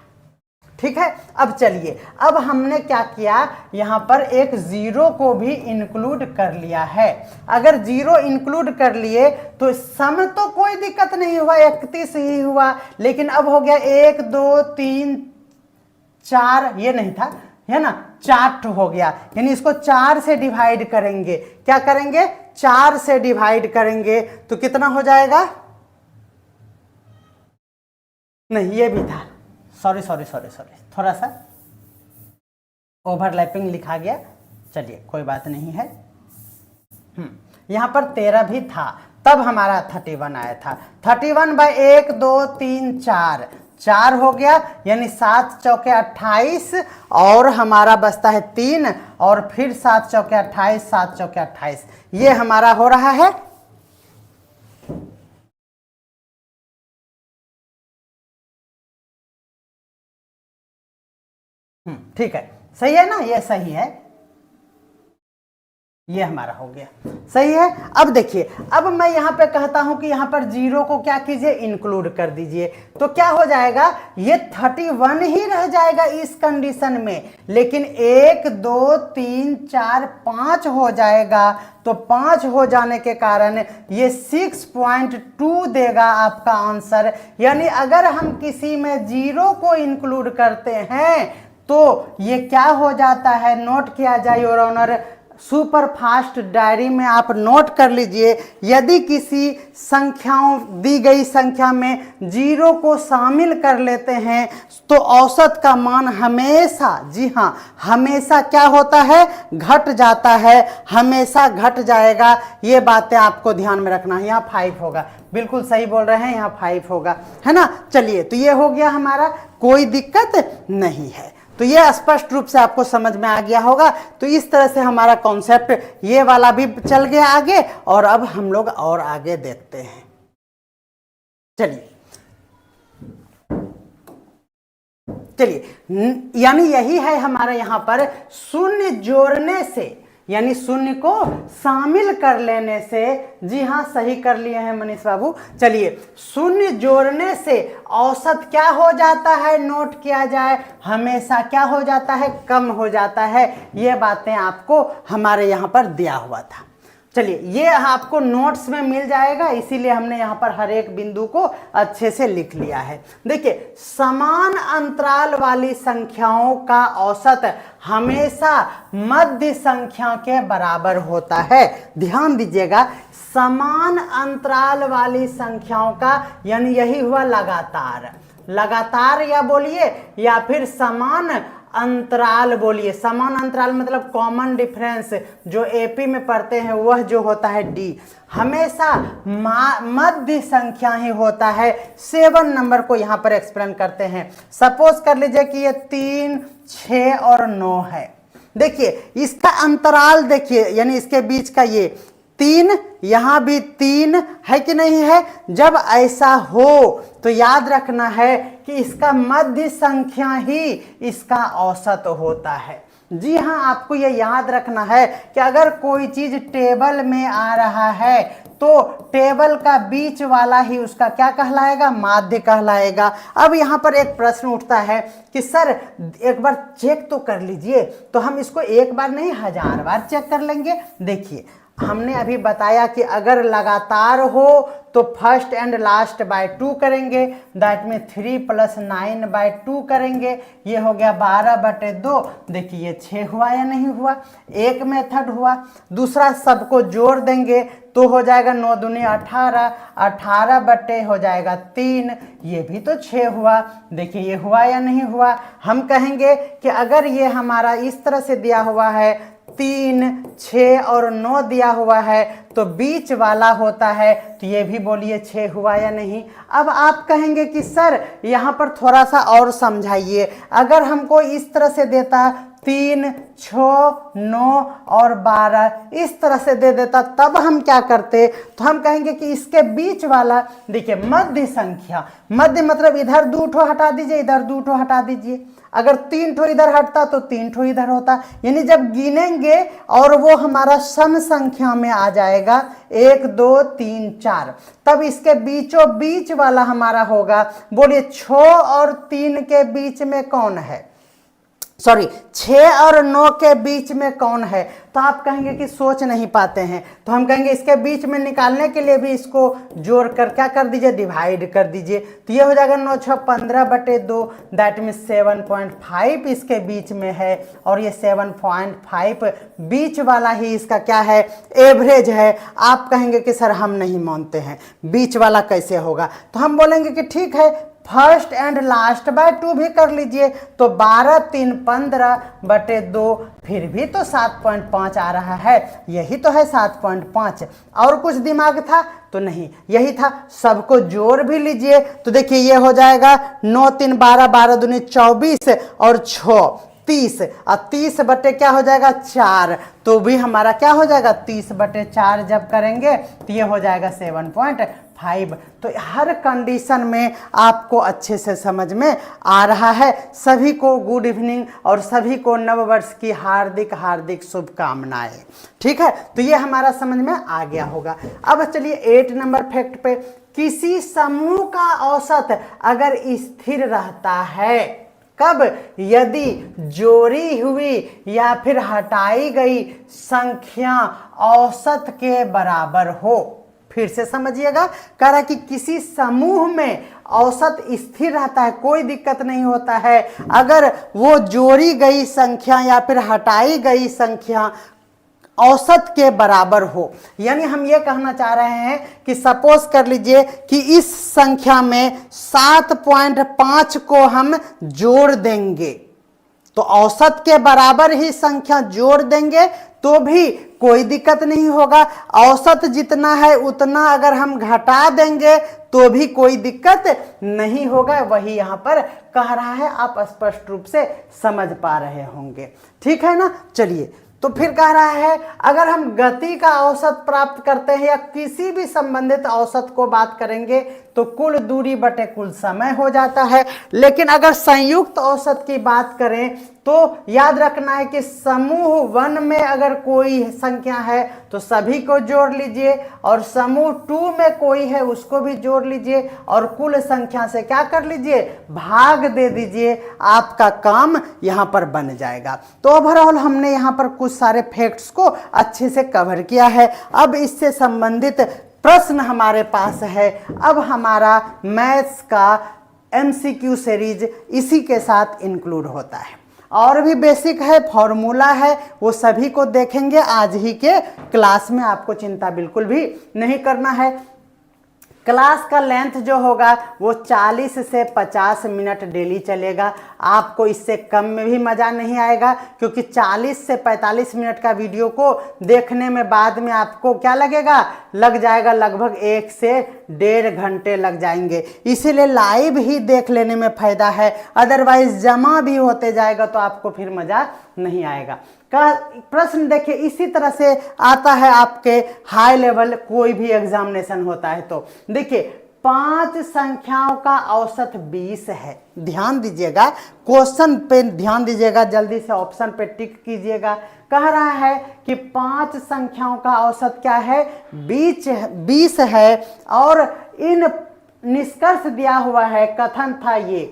ठीक है। अब चलिए, अब हमने क्या किया, यहां पर एक 0 को भी इंक्लूड कर लिया है। अगर 0 इंक्लूड कर लिए तो सम तो कोई दिक्कत नहीं हुआ, 31 ही हुआ, लेकिन अब हो गया 1 2 3 4, ये नहीं था, है ना, 4 हो गया, यानी इसको 4 से डिवाइड करेंगे, क्या करेंगे, 4 से डिवाइड करेंगे तो कितना हो जाएगा, नहीं ये भी था, सॉरी थोड़ा सा ओवरलैपिंग लिखा गया, चलिए कोई बात नहीं है। यहां पर 13 भी था, तब हमारा 31 आया था। 31 बाय 1 2 3 4, 4 हो गया, यानी 7 चौके 28, और हमारा बचता है 3, और फिर 7 चौके 28, 7 चौके 28, ये हमारा हो रहा है। ठीक है, सही है ना, ये सही है, ये हमारा हो गया, सही है। अब देखिए, अब मैं यहां पे कहता हूं कि यहां पर 0 को क्या कीजिए, इंक्लूड कर दीजिए, तो क्या हो जाएगा, ये 31 ही रह जाएगा इस कंडीशन में, लेकिन 1 2 3 4 5 हो जाएगा, तो 5 हो जाने के कारण ये 6.2 देगा आपका आंसर। यानी अगर हम किसी में 0 को इंक्लूड करते हैं तो ये क्या हो जाता है, नोट किया जाए your honour, super fast diary में आप नोट कर लीजिए, यदि किसी संख्याओं दी गई संख्या में जीरो को शामिल कर लेते हैं तो औसत का मान हमेशा, जी हाँ, हमेशा क्या होता है, घट जाता है, हमेशा घट जाएगा। ये बातें आपको ध्यान में रखना है। यहाँ 5 होगा, बिल्कुल सही बोल रहे हैं, यहाँ 5 होगा, है ना। चलिए, तो ये हो गया हमारा, कोई दिक्कत नहीं है। तो ये स्पष्ट रूप से आपको समझ में आ गया होगा। तो इस तरह से हमारा कॉन्सेप्ट ये वाला भी चल गया आगे, और अब हम लोग और आगे देखते हैं। चलिए यानी यही है हमारा यहाँ पर शून्य जोड़ने से, यानी शून्य को शामिल कर लेने से, जी हाँ, सही कर लिए हैं मनीष बाबू। चलिए, शून्य जोड़ने से औसत क्या हो जाता है, नोट किया जाए, हमेशा क्या हो जाता है, कम हो जाता है। ये बातें आपको हमारे यहाँ पर दिया हुआ था। चलिए, ये आपको नोट्स में मिल जाएगा, इसीलिए हमने यहाँ पर हर एक बिंदु को अच्छे से लिख लिया है। देखिए, समान अंतराल वाली संख्याओं का औसत हमेशा मध्य संख्या के बराबर होता है। ध्यान दीजिएगा, समान अंतराल वाली संख्याओं का, यानी यही हुआ लगातार, लगातार या बोलिए या फिर समान अंतराल बोलिए। समान अंतराल मतलब कॉमन डिफरेंस, जो एपी में पढ़ते हैं वह जो होता है डी, हमेशा मध्य संख्या ही होता है। 7 नंबर को यहाँ पर एक्सप्लेन करते हैं। सपोज कर लीजिए कि ये 3, 6 और 9 है। देखिए, इसका अंतराल देखिए, यानी इसके बीच का ये 3, यहाँ भी 3 है कि नहीं है। जब ऐसा हो तो याद रखना है कि इसका मध्य संख्या ही इसका औसत होता है। जी हाँ, आपको ये याद रखना है कि अगर कोई चीज टेबल में आ रहा है तो टेबल का बीच वाला ही उसका क्या कहलाएगा, माध्य कहलाएगा। अब यहाँ पर एक प्रश्न उठता है कि सर एक बार चेक तो कर लीजिए, तो हम इसको एक बार नहीं 1000 बार चेक कर लेंगे। देखिए, हमने अभी बताया कि अगर लगातार हो तो फर्स्ट एंड लास्ट बाय 2 करेंगे, दैट में 3 + 9 बाय 2 करेंगे। ये हो गया 12/2। देखिए, ये 6 हुआ या नहीं हुआ, एक मेथड हुआ। दूसरा, सबको जोड़ देंगे तो हो जाएगा 9 दूनी 18, 18 हो जाएगा 3, ये भी तो 6 हुआ। देखिए, ये हुआ या नहीं हुआ। हम कहेंगे कि अगर ये हमारा इस तरह से दिया हुआ है, 3, 6 और 9 दिया हुआ है, तो बीच वाला होता है, तो ये भी बोलिए 6 हुआ या नहीं। अब आप कहेंगे कि सर यहाँ पर थोड़ा सा और समझाइए, अगर हमको इस तरह से देता 3, 6, 9 और 12 इस तरह से दे देता, तब हम क्या करते, तो हम कहेंगे कि इसके बीच वाला, देखिए, मध्य संख्या, मध्य मतलब इधर 2 ठो हटा दीजिए, इधर 2 ठो हटा दीजिए। अगर 3 ठो इधर हटता तो 3 ठो इधर होता, यानी जब गिनेंगे और वो हमारा सम संख्या में आ जाएगा 1, 2, 3, 4, तब इसके बीचों बीच वाला हमारा होगा। बोलिए, 6 और 3 के बीच में कौन है, सॉरी 6 और 9 के बीच में कौन है। तो आप कहेंगे कि सोच नहीं पाते हैं, तो हम कहेंगे इसके बीच में निकालने के लिए भी इसको जोड़ कर क्या कर दीजिए, डिवाइड कर दीजिए। तो ये हो जाएगा 9 × 6 = 15/2, दैट मीन 7.5 इसके बीच में है, और ये 7.5 बीच वाला ही इसका क्या है, एवरेज है। आप कहेंगे कि सर हम नहीं मानते हैं, बीच वाला कैसे होगा। तो हम बोलेंगे कि ठीक है, फर्स्ट एंड लास्ट बाय 2 भी कर लीजिए, तो 12, 3, 15/2, फिर भी तो 7.5 आ रहा है, यही तो है 7.5। और कुछ दिमाग था तो नहीं, यही था। सबको जोड़ भी लीजिए, तो देखिए ये हो जाएगा 9, 3, 12, 12 दूनी 24 और 6 30, और 30 बटे क्या हो जाएगा 4, तो भी हमारा क्या हो जाएगा 30/4 जब करेंगे तो ये हो जाएगा 7.5। तो हर कंडीशन में आपको अच्छे से समझ में आ रहा है। सभी को गुड इवनिंग और सभी को नववर्ष की हार्दिक हार्दिक शुभकामनाएं। ठीक है, तो ये हमारा समझ में आ गया होगा। अब चलिए 8 नंबर फैक्ट पे, किसी समूह का औसत अगर स्थिर रहता है, कब, यदि जोड़ी हुई या फिर हटाई गई संख्या औसत के बराबर हो। फिर से समझिएगा, कह रहा कि किसी समूह में औसत स्थिर रहता है, कोई दिक्कत नहीं होता है, अगर वो जोड़ी गई संख्या या फिर हटाई गई संख्या औसत के बराबर हो। यानी हम ये कहना चाह रहे हैं कि सपोज कर लीजिए कि इस संख्या में 7.5 को हम जोड़ देंगे, तो औसत के बराबर ही संख्या जोड़ देंगे तो भी कोई दिक्कत नहीं होगा। औसत जितना है उतना अगर हम घटा देंगे तो भी कोई दिक्कत नहीं होगा। वही यहां पर कह रहा है, आप स्पष्ट रूप से समझ पा रहे होंगे। ठीक है ना। चलिए, तो फिर कह रहा है अगर हम गति का औसत प्राप्त करते हैं या किसी भी संबंधित औसत को बात करेंगे तो कुल दूरी बटे कुल समय हो जाता है। लेकिन अगर संयुक्त औसत की बात करें तो याद रखना है कि समूह 1 में अगर कोई संख्या है तो सभी को जोड़ लीजिए, और समूह 2 में कोई है उसको भी जोड़ लीजिए, और कुल संख्या से क्या कर लीजिए, भाग दे दीजिए, आपका काम यहां पर बन जाएगा। तो ओवरऑल हमने यहां पर कुछ सारे फैक्ट्स को अच्छे से कवर किया है। अब इससे संबंधित प्रश्न हमारे पास है। अब हमारा मैथ्स का MCQ सीरीज इसी के साथ इंक्लूड होता है। और भी बेसिक है, फॉर्मूला है, वो सभी को देखेंगे आज ही के क्लास में। आपको चिंता बिल्कुल भी नहीं करना है। क्लास का लेंथ जो होगा वो 40 से 50 मिनट डेली चलेगा। आपको इससे कम में भी मज़ा नहीं आएगा, क्योंकि 40 से 45 मिनट का वीडियो को देखने में बाद में आपको क्या लगेगा, लग जाएगा लगभग 1 से 1.5 घंटे लग जाएंगे। इसीलिए लाइव ही देख लेने में फ़ायदा है, अदरवाइज जमा भी होते जाएगा तो आपको फिर मज़ा नहीं आएगा। का प्रश्न देखिए इसी तरह से आता है आपके हाई लेवल कोई भी एग्जामिनेशन होता है तो देखिए 5 संख्याओं का औसत 20 है। ध्यान दीजिएगा, क्वेश्चन पे ध्यान दीजिएगा, जल्दी से ऑप्शन पे टिक कीजिएगा। कह रहा है कि 5 संख्याओं का औसत क्या है, 20 है, और इन निष्कर्ष दिया हुआ है, कथन था ये,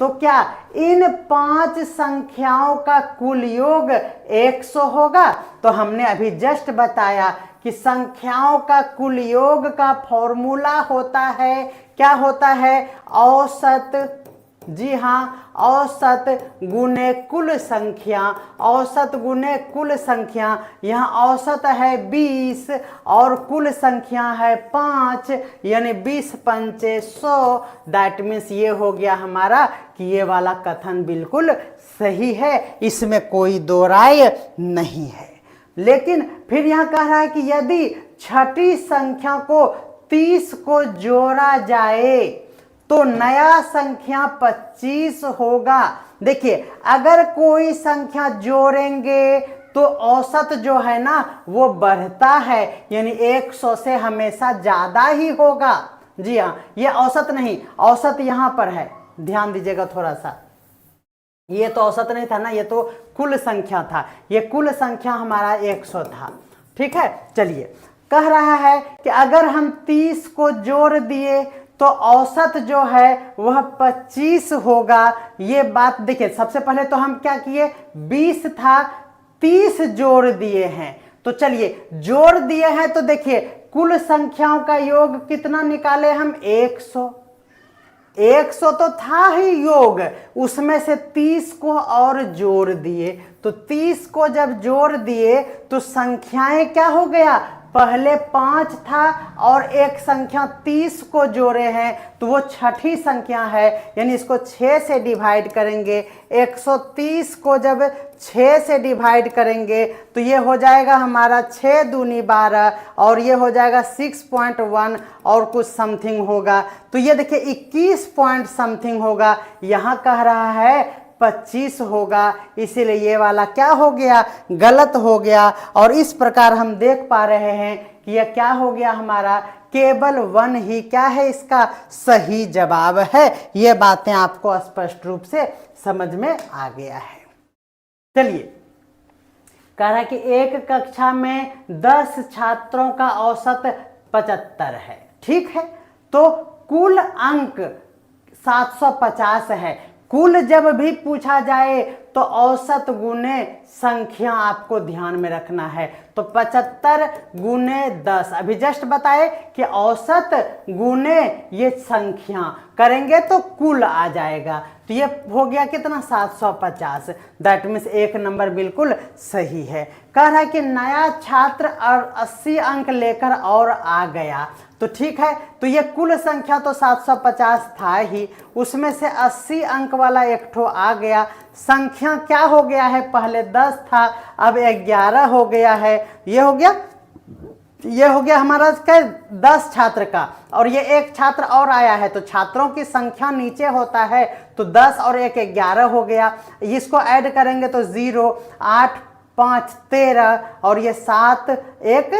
तो क्या इन 5 संख्याओं का कुल योग 100 होगा। तो हमने अभी जस्ट बताया कि संख्याओं का कुल योग का फॉर्मूला होता है, क्या होता है, औसत। जी हाँ, औसत गुने कुल संख्या, औसत गुने कुल संख्या। यहाँ औसत है 20 और कुल संख्या है 5, यानी 20 पंचे 100। दैट मीन्स ये हो गया हमारा कि ये वाला कथन बिल्कुल सही है, इसमें कोई दो राय नहीं है। लेकिन फिर यहाँ कह रहा है कि यदि छठी संख्या को 30 को जोड़ा जाए तो नया संख्या 25 होगा। देखिए अगर कोई संख्या जोड़ेंगे तो औसत जो है ना वो बढ़ता है, यानी 100 से हमेशा ज्यादा ही होगा। जी हाँ, ये औसत नहीं, औसत यहां पर है, ध्यान दीजिएगा थोड़ा सा। ये तो औसत नहीं था ना, ये तो कुल संख्या था, ये कुल संख्या हमारा 100 था। ठीक है, चलिए कह रहा है कि अगर हम 30 को जोड़ दिए तो औसत जो है वह 25 होगा। ये बात देखिए, सबसे पहले तो हम क्या किए, 20 था, 30 जोड़ दिए हैं। तो चलिए जोड़ दिए हैं तो देखिए कुल संख्याओं का योग कितना निकाले हम, 100। 100 तो था ही योग, उसमें से 30 को और जोड़ दिए। तो 30 को जब जोड़ दिए तो संख्याएं क्या हो गया, पहले 5 था और एक संख्या 30 को जोड़े हैं तो वो छठी संख्या है, यानी इसको 6 से डिवाइड करेंगे। 130 को जब 6 से डिवाइड करेंगे तो ये हो जाएगा हमारा 6 दूनी 12, और ये हो जाएगा 6.1 और कुछ समथिंग होगा। तो ये देखिए 21 पॉइंट समथिंग होगा। यहाँ कह रहा है 25 होगा, इसीलिए ये वाला क्या हो गया, गलत हो गया। और इस प्रकार हम देख पा रहे हैं कि यह क्या हो गया हमारा, केवल 1 ही क्या है इसका सही जवाब है। ये बातें आपको स्पष्ट रूप से समझ में आ गया है। चलिए कह रहा है कि एक कक्षा में 10 छात्रों का औसत 75 है। ठीक है, तो कुल अंक 750 है। कुल जब भी पूछा जाए तो औसत गुने संख्या आपको ध्यान में रखना है। तो 75 गुने 10, अभी जस्ट बताए कि औसत गुने ये संख्या करेंगे तो कुल आ जाएगा। तो ये हो गया कितना 750। दैट मीन्स एक नंबर बिल्कुल सही है। कह रहा है कि नया छात्र और 80 अंक लेकर और आ गया। तो ठीक है, तो ये कुल संख्या तो 750 था ही, उसमें से 80 अंक वाला एक ठो आ गया। संख्या क्या हो गया है, पहले 10 था अब 11 हो गया है। ये हो गया हमारा क्या 10 छात्र का, और ये एक छात्र और आया है। तो छात्रों की संख्या नीचे होता है, तो 10 और 1 11 हो गया। इसको ऐड करेंगे तो 0 8 5 13 और ये 7 1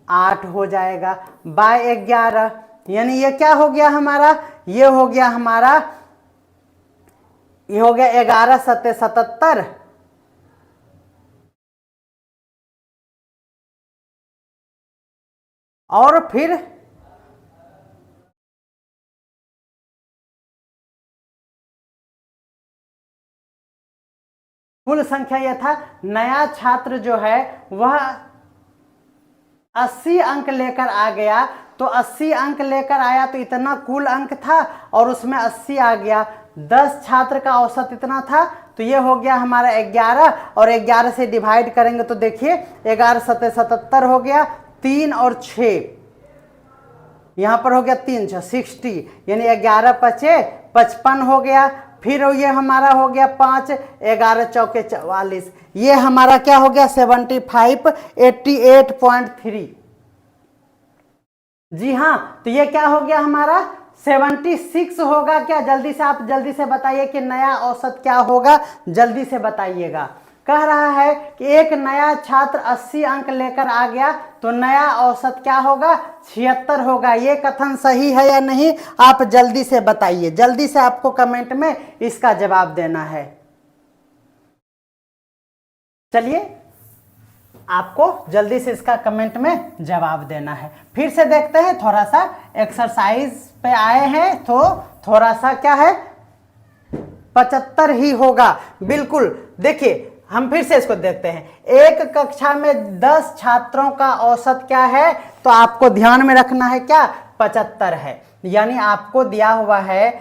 8 हो जाएगा बाय 11। यानी ये क्या हो गया हमारा, ये हो गया 11 सत्ते 77 और फिर कुल संख्या यह था। नया छात्र जो है वह 80 अंक लेकर आ गया। तो 80 अंक लेकर आया तो इतना कुल अंक था और उसमें 80 आ गया। 10 छात्र का औसत इतना था, तो ये हो गया हमारा 11 और 11 से डिवाइड करेंगे तो देखिए 11 सत्ते 77 हो गया। 3 और 6 यहाँ पर हो गया 3 6 60, यानी 11 पचे 55 हो गया। फिर ये हमारा हो गया 5 11 चौके 44, ये हमारा क्या हो गया 75 88.3। जी हाँ, तो ये क्या हो गया हमारा 76 होगा क्या? जल्दी से आप जल्दी से बताइए कि नया औसत क्या होगा, जल्दी से बताइएगा। कह रहा है कि एक नया छात्र 80 अंक लेकर आ गया तो नया औसत क्या होगा 76 होगा। ये कथन सही है या नहीं, आप जल्दी से बताइए। जल्दी से आपको कमेंट में इसका जवाब देना है। चलिए, आपको जल्दी से इसका कमेंट में जवाब देना है। फिर से देखते हैं, थोड़ा सा एक्सरसाइज पे आए हैं तो थोड़ा सा क्या है 75 ही होगा बिल्कुल। देखिए हम फिर से इसको देखते हैं। एक कक्षा में 10 छात्रों का औसत क्या है, तो आपको ध्यान में रखना है क्या 75 है। यानी आपको दिया हुआ है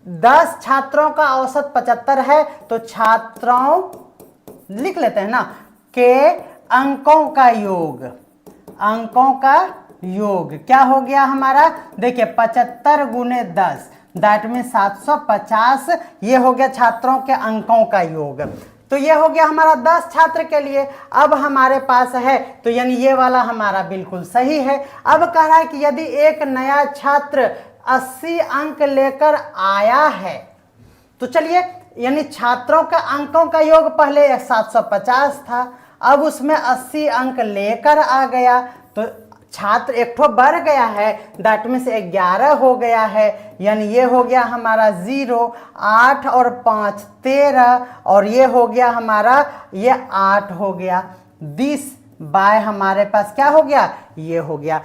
10 छात्रों का औसत 75 है, तो छात्रों लिख लेते हैं ना के अंकों का योग, अंकों का योग क्या हो गया हमारा, देखिए 75 गुने 10 दैट में 750, ये हो गया छात्रों के अंकों का योग। तो ये हो गया हमारा 10 छात्र के लिए। अब हमारे पास है तो यानी ये वाला हमारा बिल्कुल सही है। अब कह रहा है कि यदि एक नया छात्र 80 अंक लेकर आया है, तो चलिए यानी छात्रों का अंकों का योग पहले 750 था, अब उसमें 80 अंक लेकर आ गया तो छात्र एक ठो बढ़ गया है, दैट मीन्स 11 हो गया है। यानी ये हो गया हमारा 0 8 और 5 13 और ये हो गया हमारा ये 8 हो गया। 20 बाय हमारे पास क्या हो गया, ये हो गया।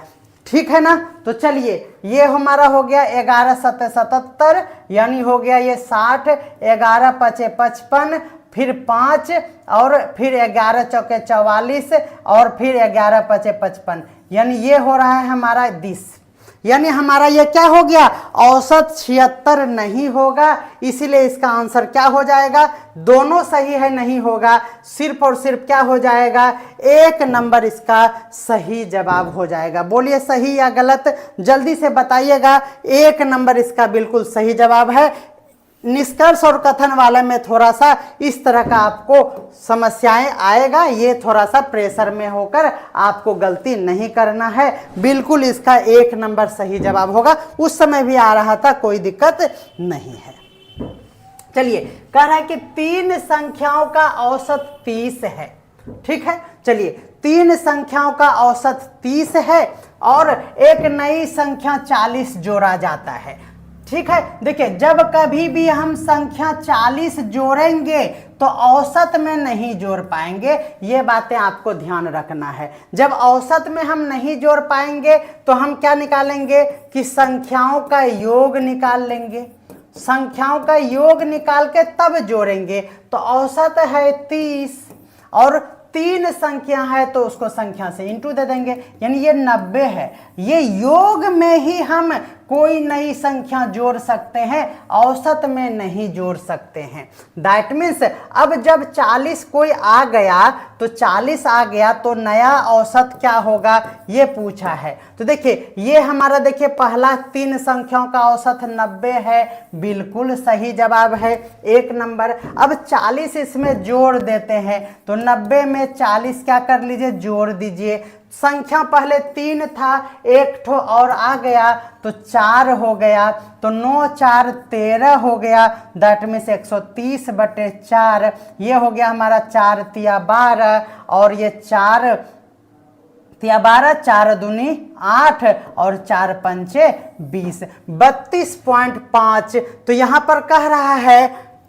ठीक है ना। तो चलिए ये हमारा हो गया 11 सत्ते 77, यानी हो गया ये 60, 11 पचे 55, फिर 5 और फिर 11 चौके 44 और फिर 11 पचे 55, यानी ये हो रहा है हमारा 20। यानी हमारा ये क्या हो गया औसत 76 नहीं होगा, इसीलिए इसका आंसर क्या हो जाएगा, दोनों सही है नहीं होगा, सिर्फ और सिर्फ क्या हो जाएगा 1 नंबर इसका सही जवाब हो जाएगा। बोलिए सही या गलत, जल्दी से बताइएगा। 1 नंबर इसका बिल्कुल सही जवाब है। निष्कर्ष और कथन वाले में थोड़ा सा इस तरह का आपको समस्याएं आएगा, ये थोड़ा सा प्रेशर में होकर आपको गलती नहीं करना है, बिल्कुल इसका 1 नंबर सही जवाब होगा। उस समय भी आ रहा था, कोई दिक्कत नहीं है। चलिए कह रहा है कि 3 संख्याओं का औसत 30 है। ठीक है, चलिए 3 संख्याओं का औसत 30 है और एक नई संख्या 40 जोड़ा जाता है। ठीक है, देखिए जब कभी भी हम संख्या 40 जोड़ेंगे तो औसत में नहीं जोड़ पाएंगे, ये बातें आपको ध्यान रखना है। जब औसत में हम नहीं जोड़ पाएंगे तो हम क्या निकालेंगे कि संख्याओं का योग निकाल लेंगे। संख्याओं का योग निकाल के तब जोड़ेंगे। तो औसत है 30 और 3 संख्या है तो उसको संख्या से इंटू दे देंगे, यानी ये 90 है। ये योग में ही हम कोई नई संख्या जोड़ सकते हैं, औसत में नहीं जोड़ सकते हैं। दैट मीन्स अब जब 40 कोई आ गया तो 40 आ गया तो नया औसत क्या होगा ये पूछा है। तो देखिए ये हमारा देखिए पहला 3 संख्याओं का औसत 90 है, बिल्कुल सही जवाब है, 1 नंबर। अब 40 इसमें जोड़ देते हैं तो 90 में 40 क्या कर लीजिए जोड़ दीजिए। संख्या पहले 3 था, एक ठो और आ गया तो 4 हो गया, तो 9 4 13 हो गया। दैट मीन्स 130/4 ये हो गया हमारा 4 तिया 12 और ये 4 तिया 12, 4 दूनी 8 और 4 पंचे 20, 32.5। तो यहाँ पर कह रहा है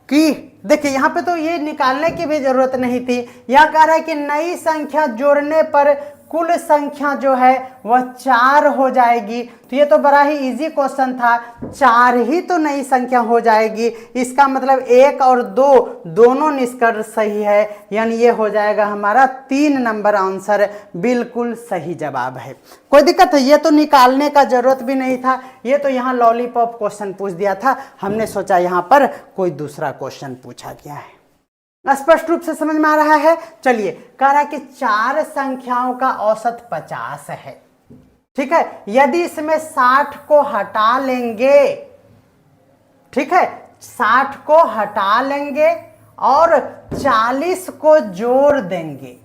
कि देखिए यहाँ पे तो ये निकालने की भी जरूरत नहीं थी, यह कह रहा है कि नई संख्या जोड़ने पर कुल संख्या जो है वह 4 हो जाएगी। तो ये तो बड़ा ही इजी क्वेश्चन था, 4 ही तो नई संख्या हो जाएगी। इसका मतलब 1 और 2 दोनों निष्कर्ष सही है, यानी ये हो जाएगा हमारा 3 नंबर आंसर, बिल्कुल सही जवाब है। कोई दिक्कत है? ये तो निकालने का जरूरत भी नहीं था, ये तो यहाँ लॉलीपॉप क्वेश्चन पूछ दिया था, हमने सोचा यहाँ पर कोई दूसरा क्वेश्चन पूछा गया है। स्पष्ट रूप से समझ में आ रहा है? चलिए, कह रहा है कि 4 संख्याओं का औसत 50 है, ठीक है। यदि इसमें 60 को हटा लेंगे, ठीक है, 60 को हटा लेंगे और 40 को जोड़ देंगे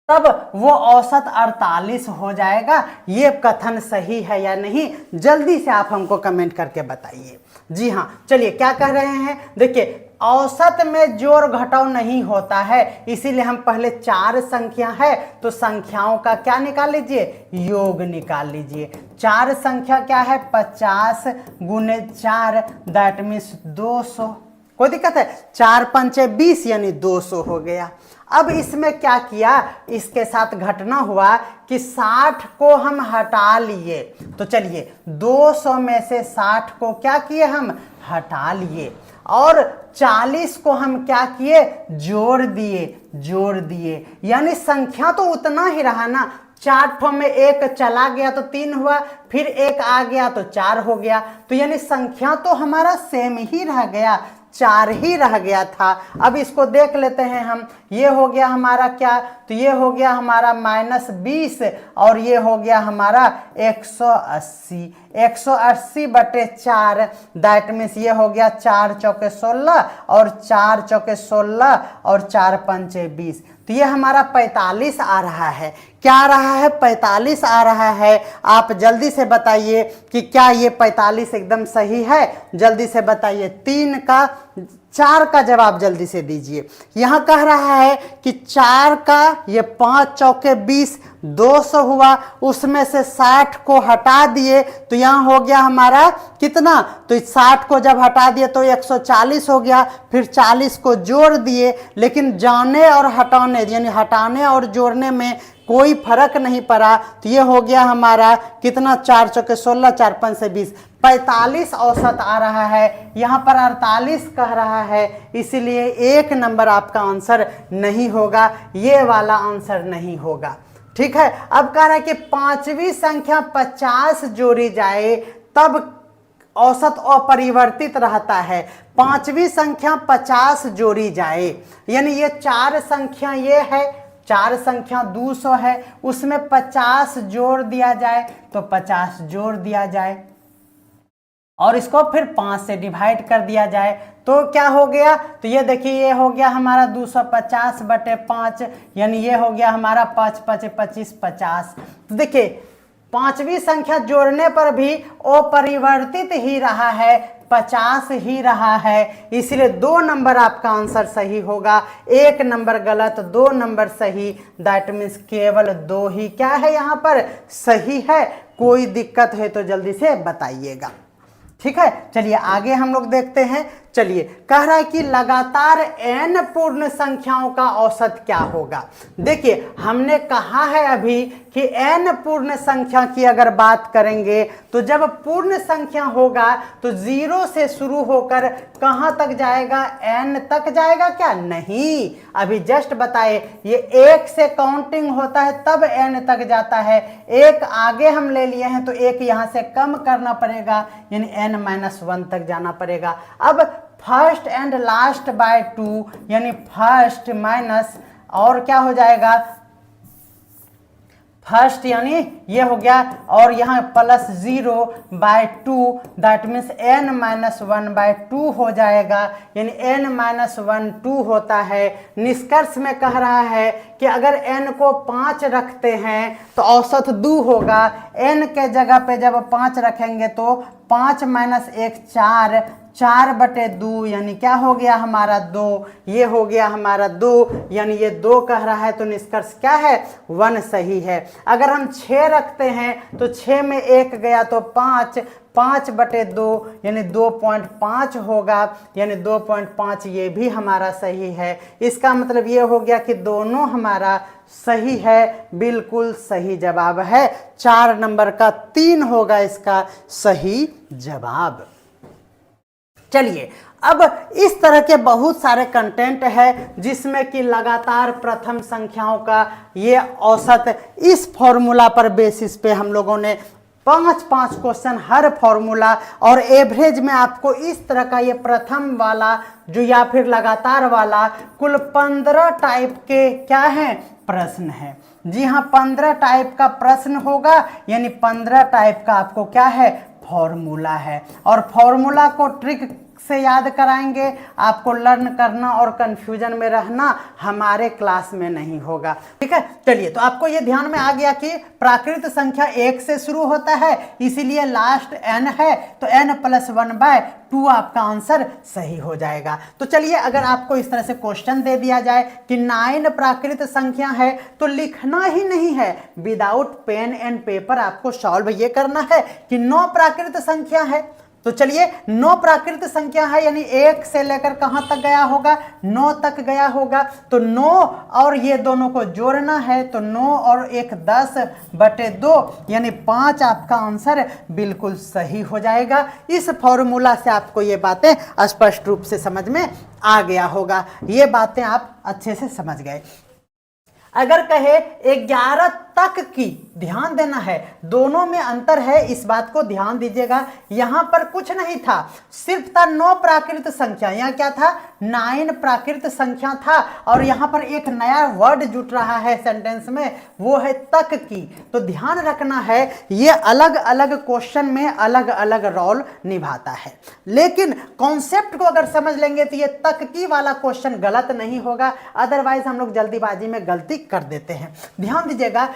तब वो औसत 48 हो जाएगा। ये कथन सही है या नहीं, जल्दी से आप हमको कमेंट करके बताइए। जी हाँ, चलिए क्या कह रहे हैं, देखिए औसत में जोड़ घटाव नहीं होता है, इसीलिए हम पहले 4 संख्या है तो संख्याओं का क्या निकाल लीजिए, योग निकाल लीजिए। 4 संख्या क्या है, 50 गुने 4, दैट मीन्स 200। कोई दिक्कत है? 4 पंचे 20 यानी 200 हो गया। अब इसमें क्या किया, इसके साथ घटना हुआ कि 60 को हम हटा लिए, तो चलिए 200 में से 60 को क्या किए हम हटा लिए और 40 को हम क्या किए जोड़ दिए, यानी संख्या तो उतना ही रहा ना। 4 ठो में 1 चला गया तो 3 हुआ, फिर 1 आ गया तो 4 हो गया, तो यानी संख्या तो हमारा सेम ही रह गया, 4 ही रह गया था। अब इसको देख लेते हैं हम, ये हो गया हमारा क्या, तो ये हो गया हमारा -20 और ये हो गया हमारा 180, 180/4, दैट मीन्स ये हो गया 4 चौके 16 और 4 चौके 16 और 4 पंचे 20, तो ये हमारा 45 आ रहा है। क्या आ रहा है, 45 आ रहा है। आप जल्दी से बताइए कि क्या ये 45 एकदम सही है, जल्दी से बताइए। 4 का जवाब जल्दी से दीजिए। यहाँ कह रहा है कि 4 का ये 5 चौके 20, 200 हुआ, उसमें से 60 को हटा दिए तो यहाँ हो गया हमारा कितना, तो 60 को जब हटा दिए तो 140 हो गया, फिर 40 को जोड़ दिए, लेकिन जाने और हटाने यानी हटाने और जोड़ने में कोई फर्क नहीं पड़ा, तो ये हो गया हमारा कितना, 4 चौके 16, 4 पंचे 20, 45 औसत आ रहा है। यहाँ पर 48 कह रहा है, इसलिए 1 नंबर आपका आंसर नहीं होगा, ये वाला आंसर नहीं होगा, ठीक है। अब कह रहा है कि 5वीं संख्या 50 जोड़ी जाए तब औसत अपरिवर्तित रहता है। 5वीं संख्या 50 जोड़ी जाए, यानी ये 4 संख्या ये है, 4 संख्या 200 है, उसमें 50 जोड़ दिया जाए तो 50 जोड़ दिया जाए और इसको फिर 5 से डिवाइड कर दिया जाए तो क्या हो गया, तो ये देखिए ये हो गया हमारा 250/5, यानी ये हो गया हमारा 5 5 25 50। तो देखिए 5वीं संख्या जोड़ने पर भी अपरिवर्तित ही रहा है, 50 ही रहा है, इसलिए 2 नंबर आपका आंसर सही होगा, 1 नंबर गलत, 2 नंबर सही, दैट मीन्स केवल 2 ही क्या है यहाँ पर सही है। कोई दिक्कत है तो जल्दी से बताइएगा, ठीक है। चलिए आगे हम लोग देखते हैं। चलिए कह रहा है कि लगातार n पूर्ण संख्याओं का औसत क्या होगा। देखिए हमने कहा है अभी कि n पूर्ण संख्या की अगर बात करेंगे तो जब पूर्ण संख्या होगा तो 0 से शुरू होकर कहां तक जाएगा, n तक जाएगा क्या, नहीं, अभी जस्ट बताए ये 1 से काउंटिंग होता है तब n तक जाता है, 1 आगे हम ले लिए हैं तो 1 यहां से कम करना पड़ेगा यानी n-1 तक जाना पड़ेगा। अब फर्स्ट एंड लास्ट बाय 2 यानी फर्स्ट माइनस और क्या हो जाएगा, फर्स्ट यानी ये हो गया और यहाँ प्लस 0/2 दैट मीन्स n-1/2 हो जाएगा यानी n-1 2 होता है। निष्कर्ष में कह रहा है कि अगर n को 5 रखते हैं तो औसत 2 होगा, n के जगह पे जब 5 रखेंगे तो 5 - 1 4, 4/2 यानी क्या हो गया हमारा 2, ये हो गया हमारा 2 यानी ये 2 कह रहा है तो निष्कर्ष क्या है 1 सही है। अगर हम 6 रखते हैं तो 6 में 1 गया तो 5, 5/2 यानी 2.5 होगा यानी 2.5 ये भी हमारा सही है। इसका मतलब ये हो गया कि दोनों हमारा सही है, बिल्कुल सही जवाब है। 4 नंबर का 3 होगा इसका सही जवाब। चलिए अब इस तरह के बहुत सारे कंटेंट है जिसमें कि लगातार प्रथम संख्याओं का ये औसत इस फॉर्मूला पर बेसिस पे हम लोगों ने 5 क्वेश्चन हर फॉर्मूला और एवरेज में आपको इस तरह का ये प्रथम वाला जो या फिर लगातार वाला कुल 15 टाइप के क्या है प्रश्न है। जी हाँ 15 टाइप का प्रश्न होगा यानी 15 टाइप का आपको क्या है फॉर्मूला है और फॉर्मूला को ट्रिक से याद कराएंगे, आपको लर्न करना और कंफ्यूजन में रहना हमारे क्लास में नहीं होगा। ठीक है चलिए तो आपको ये ध्यान में आ गया कि प्राकृत संख्या 1 से शुरू होता है इसीलिए लास्ट n है तो n+1/2 आपका आंसर सही हो जाएगा। तो चलिए अगर आपको इस तरह से क्वेश्चन दे दिया जाए कि 9 प्राकृत संख्या है तो लिखना ही नहीं है, विदाउट पेन एंड पेपर आपको सॉल्व ये करना है कि 9 प्राकृत संख्या है। तो चलिए 9 प्राकृत संख्या है यानी 1 से लेकर कहां तक गया होगा 9 तक गया होगा तो 9 और ये दोनों को जोड़ना है तो 9 और 1 10/2 यानी 5 आपका आंसर बिल्कुल सही हो जाएगा। इस फॉर्मूला से आपको ये बातें स्पष्ट रूप से समझ में आ गया होगा, ये बातें आप अच्छे से समझ गए। अगर कहे 11 तक की, ध्यान देना है दोनों में अंतर है, इस बात को ध्यान दीजिएगा। यहां पर कुछ नहीं था, सिर्फ था 9 प्राकृत संख्या, यहां क्या था 9 प्राकृत संख्या था और यहां पर एक नया वर्ड जुट रहा है सेंटेंस में, वो है तक की। तो ध्यान रखना है ये अलग अलग क्वेश्चन में अलग अलग रोल निभाता है, लेकिन कॉन्सेप्ट को अगर समझ लेंगे तो ये तक की वाला क्वेश्चन गलत नहीं होगा, अदरवाइज हम लोग जल्दीबाजी में गलती कर देते हैं। ध्यान दीजिएगा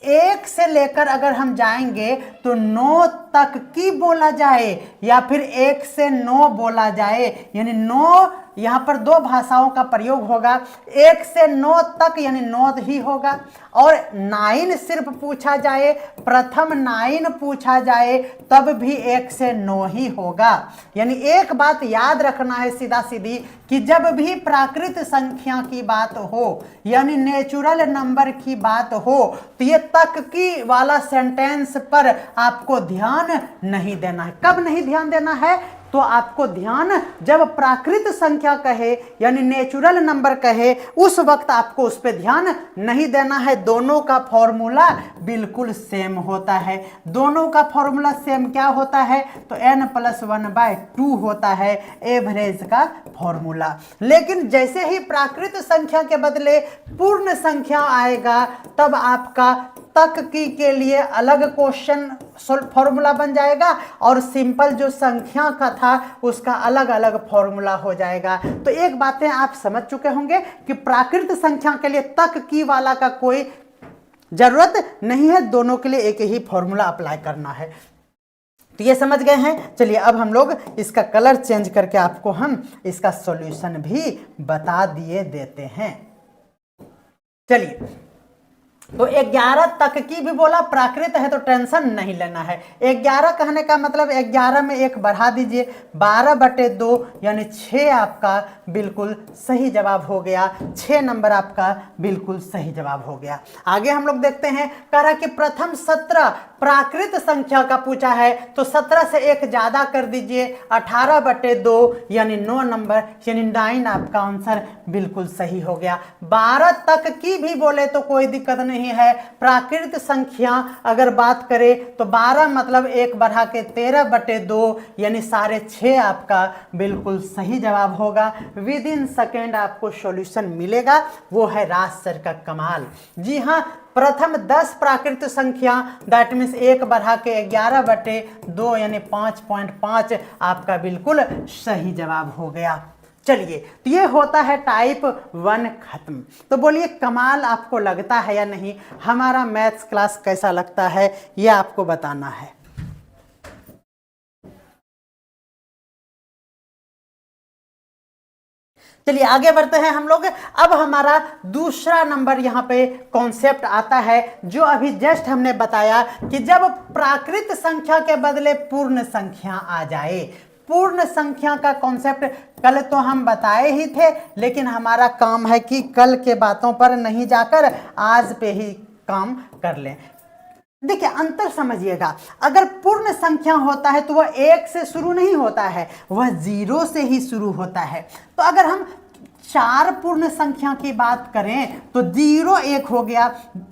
1 से लेकर अगर हम जाएंगे तो 9 तक की बोला जाए या फिर 1 से 9 बोला जाए यानी 9 यहां पर 2 भाषाओं का प्रयोग होगा, 1 से 9 तक यानी 9 ही होगा और 9 सिर्फ पूछा जाए, प्रथम 9 पूछा जाए तब भी 1 से 9 ही होगा। यानी एक बात याद रखना है सीधा सीधी कि जब भी प्राकृत संख्या की बात हो यानी नेचुरल नंबर की बात हो तो ये तक की वाला सेंटेंस पर आपको ध्यान नहीं देना है। कब नहीं ध्यान देना है तो आपको ध्यान जब प्राकृत संख्या कहे यानी नेचुरल नंबर कहे उस वक्त आपको उस पर ध्यान नहीं देना है। दोनों का फॉर्मूला बिल्कुल सेम होता है, दोनों का फॉर्मूला सेम क्या होता है तो n+1/2 होता है एवरेज का फॉर्मूला। लेकिन जैसे ही प्राकृत संख्या के बदले पूर्ण संख्या आएगा तब आपका तक की के लिए अलग क्वेश्चन फॉर्मूला बन जाएगा और सिंपल जो संख्या का था उसका अलग अलग फॉर्मूला हो जाएगा। तो एक बातें आप समझ चुके होंगे कि प्राकृत संख्या के लिए तक की वाला का कोई जरूरत नहीं है, दोनों के लिए एक ही फॉर्मूला अप्लाई करना है। तो ये समझ गए हैं। चलिए अब हम लोग इसका कलर चेंज करके आपको हम इसका सॉल्यूशन भी बता दिए देते हैं। चलिए तो 11 तक की भी बोला, प्राकृत है तो टेंशन नहीं लेना है। 11 कहने का मतलब 11 में 1 बढ़ा दीजिए, 12/2 यानी 6 आपका बिल्कुल सही जवाब हो गया। 6 नंबर आपका बिल्कुल सही जवाब हो गया। आगे हम लोग देखते हैं, कह रहा कि प्रथम 17 प्राकृत संख्या का पूछा है, तो 17 से 1 ज्यादा कर दीजिए, 18/2 यानी 9 नंबर, यानी 9 आपका आंसर बिल्कुल सही हो गया। 12 तक की भी बोले तो कोई दिक्कत नहीं है। प्राकृत संख्या अगर बात करें तो 12 मतलब 1 बढ़ा के 13/2 यानी 6.5 आपका बिल्कुल सही जवाब होगा। विद इन सेकेंड आपको सॉल्यूशन मिलेगा, वो है राज सर का कमाल। जी हाँ, प्रथम 10 प्राकृत संख्या दैट मीन्स 1 बढ़ा के 11/2 यानी 5.5 आपका बिल्कुल सही जवाब हो गया। चलिए, तो ये होता है टाइप 1 खत्म। तो बोलिए कमाल आपको लगता है या नहीं, हमारा मैथ्स क्लास कैसा लगता है ये आपको बताना है। चलिए आगे बढ़ते हैं हम लोग। अब हमारा दूसरा नंबर यहाँ पे कॉन्सेप्ट आता है, जो अभी जस्ट हमने बताया कि जब प्राकृत संख्या के बदले पूर्ण संख्या आ जाए। पूर्ण संख्या का कॉन्सेप्ट कल तो हम बताए ही थे, लेकिन हमारा काम है कि कल के बातों पर नहीं जाकर आज पे ही काम कर लें। देखिए अंतर समझिएगा, अगर पूर्ण संख्या होता है तो वह 1 से शुरू नहीं होता है, वह 0 से ही शुरू होता है। तो अगर हम 4 पूर्ण संख्या की बात करें तो 0 1 हो गया,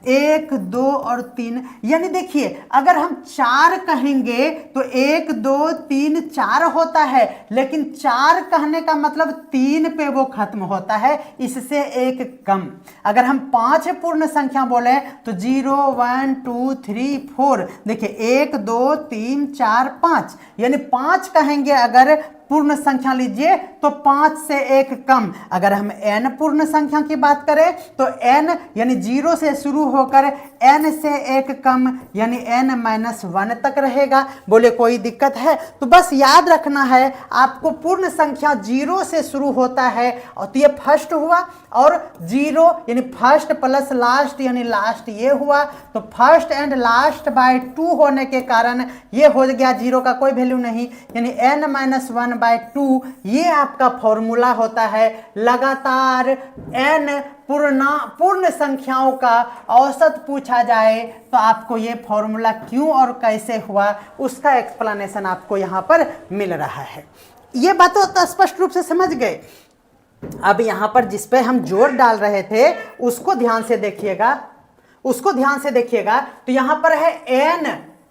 1 2 और 3, यानी देखिए अगर हम 4 कहेंगे तो 1 2 3 4 होता है, लेकिन 4 कहने का मतलब 3 पे वो खत्म होता है, इससे 1 कम। अगर हम 5 पूर्ण संख्या बोले तो 0 1 2 3 4, देखिए 1 2 3 4 5, यानी 5 कहेंगे अगर पूर्ण संख्या लीजिए तो 5 से 1 कम। अगर हम n पूर्ण संख्या की बात करें तो n यानी 0 से शुरू होकर n से 1 कम यानी n-1 तक रहेगा। बोले कोई दिक्कत है? तो बस याद रखना है आपको, पूर्ण संख्या 0 से शुरू होता है, और तो ये फर्स्ट हुआ, और 0 यानी फर्स्ट प्लस लास्ट यानी लास्ट ये हुआ, तो फर्स्ट एंड लास्ट बाय 2 होने के कारण ये हो गया 0 का कोई वैल्यू नहीं, यानी n-1/2 ये आपका फॉर्मूला होता है। लगातार n पूर्ण संख्याओं का औसत पूछा जाए तो आपको ये फॉर्मूला क्यों और कैसे हुआ उसका एक्सप्लेनेशन आपको यहाँ पर मिल रहा है। ये बात तो स्पष्ट रूप से समझ गए। अब यहाँ पर जिस पे हम जोर डाल रहे थे उसको ध्यान से देखिएगा, तो यहाँ पर है n,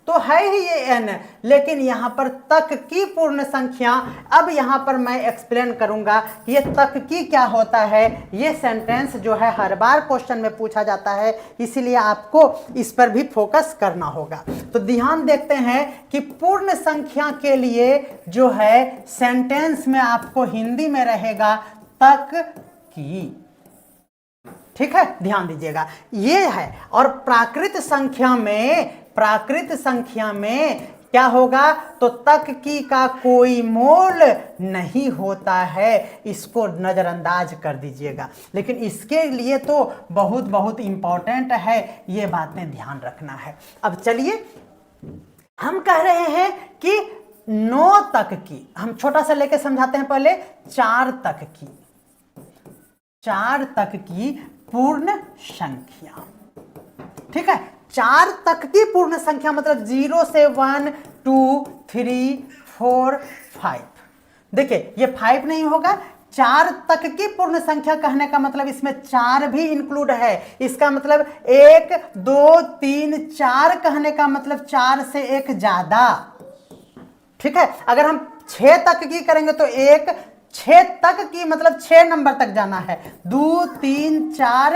तो है ही ये n, लेकिन यहाँ पर तक की पूर्ण संख्या। अब यहाँ पर मैं एक्सप्लेन करूंगा ये तक की क्या होता है। ये सेंटेंस जो है हर बार क्वेश्चन में पूछा जाता है, इसीलिए आपको इस पर भी फोकस करना होगा। तो ध्यान देखते हैं कि पूर्ण संख्या के लिए जो है सेंटेंस में आपको हिंदी में रहेगा तक की, ठीक है, ध्यान दीजिएगा ये है। और प्राकृत संख्या में क्या होगा, तो तक की का कोई मोल नहीं होता है, इसको नजरअंदाज कर दीजिएगा। लेकिन इसके लिए तो बहुत बहुत इंपॉर्टेंट है, ये बातें ध्यान रखना है। अब चलिए हम कह रहे हैं कि 9 तक की, हम छोटा सा लेके समझाते हैं पहले। 4 तक की पूर्ण संख्या, ठीक है, 4 तक की पूर्ण संख्या मतलब 0 से 1 2 3 4 5। देखिए ये 5 नहीं होगा, 4 तक की पूर्ण संख्या कहने का मतलब इसमें 4 भी इंक्लूड है। इसका मतलब 1 2 3 4 कहने का मतलब 4 से 1 ज्यादा, ठीक है। अगर हम 6 तक की करेंगे तो 6 तक की मतलब 6 नंबर तक जाना है, 2 3 4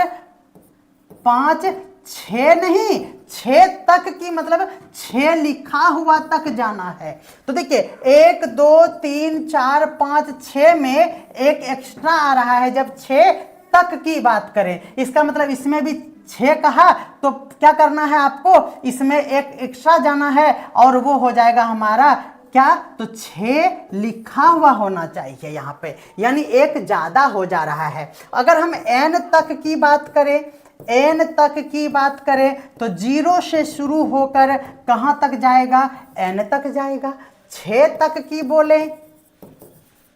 5 6 नहीं, 6 तक की मतलब 6 लिखा हुआ तक जाना है। तो देखिए 1 2 3 4 5 6 में एक एक्स्ट्रा आ रहा है जब 6 तक की बात करें, इसका मतलब इसमें भी 6 कहा तो क्या करना है आपको, इसमें एक एक्स्ट्रा जाना है और वो हो जाएगा हमारा क्या, तो 6 लिखा हुआ होना चाहिए यहाँ पे, यानी एक ज्यादा हो जा रहा है। अगर हम n तक की बात करें, n तक की बात करें तो 0 से शुरू होकर कहाँ तक जाएगा, n तक जाएगा। 6 तक की बोले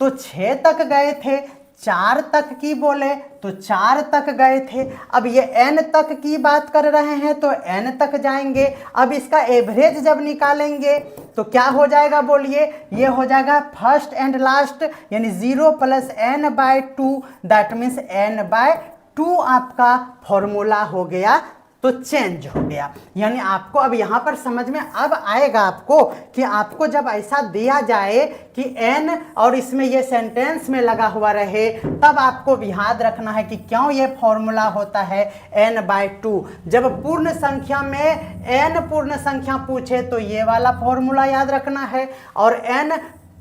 तो 6 तक गए थे, 4 तक की बोले तो 4 तक गए थे। अब ये n तक की बात कर रहे हैं तो n तक जाएंगे। अब इसका एवरेज जब निकालेंगे तो क्या हो जाएगा बोलिए, ये हो जाएगा फर्स्ट एंड लास्ट यानी 0 + n/2 दैट मीन्स n/2 आपका फॉर्मूला हो गया, तो चेंज हो गया। यानी आपको अब यहाँ पर समझ में अब आएगा आपको कि आपको जब ऐसा दिया जाए कि n और इसमें ये सेंटेंस में लगा हुआ रहे, तब आपको याद रखना है कि क्यों ये फॉर्मूला होता है n/2। जब पूर्ण संख्या में n पूर्ण संख्या पूछे तो ये वाला फॉर्मूला याद रखना है, और n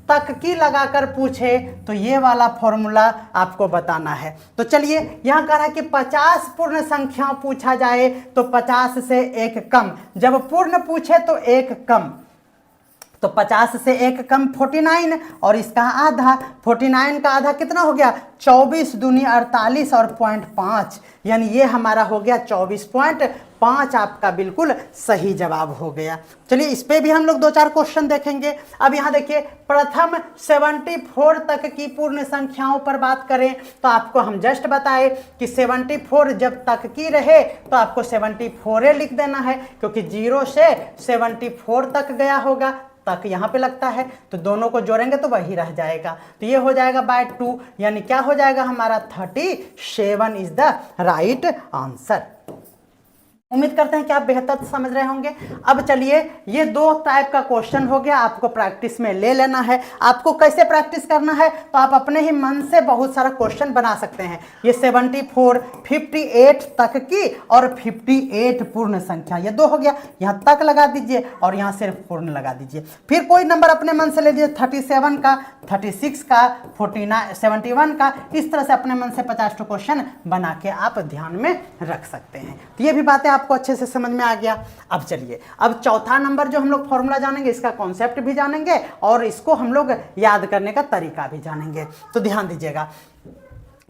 तक की लगाकर पूछे तो ये वाला फॉर्मूला आपको बताना है। तो चलिए यहाँ कह रहा है कि 50 पूर्ण संख्या पूछा जाए तो 50 से 1 कम, जब पूर्ण पूछे तो 1 कम, तो 50 से 1 कम 49 और इसका आधा, 49 का आधा कितना हो गया, 24 दूनी 48 और 0.5 यानी ये हमारा हो गया 24.5 आपका बिल्कुल सही जवाब हो गया। चलिए इस पे भी हम लोग 2-4 क्वेश्चन देखेंगे। अब यहाँ देखिए प्रथम 74 तक की पूर्ण संख्याओं पर बात करें तो आपको हम जस्ट बताए कि 74 जब तक की रहे तो आपको 74 लिख देना है, क्योंकि 0 से 74 तक गया होगा, तक यहाँ पे लगता है तो दोनों को जोड़ेंगे तो वही रह जाएगा। तो ये हो जाएगा /2 यानी क्या हो जाएगा हमारा 37 इज द राइट आंसर। उम्मीद करते हैं कि आप बेहतर समझ रहे होंगे। अब चलिए ये 2 टाइप का क्वेश्चन हो गया, आपको प्रैक्टिस में ले लेना है। आपको कैसे प्रैक्टिस करना है, तो आप अपने ही मन से बहुत सारा क्वेश्चन बना सकते हैं। ये 74, 58 तक की और 58 पूर्ण संख्या, ये 2 हो गया, यहाँ तक लगा दीजिए और यहाँ सिर्फ पूर्ण लगा दीजिए। फिर कोई नंबर अपने मन से ले लीजिए, 37 का, 36 का, 49, 71 का, इस तरह से अपने मन से 50 क्वेश्चन बना के आप ध्यान में रख सकते हैं। तो ये भी बातें आपको अच्छे से समझ में आ गया। अब चलिए अब चौथा नंबर जो हम लोग फॉर्मूला जानेंगे, इसका कॉन्सेप्ट भी जानेंगे और इसको हम लोग याद करने का तरीका भी जानेंगे। तो ध्यान दीजिएगा,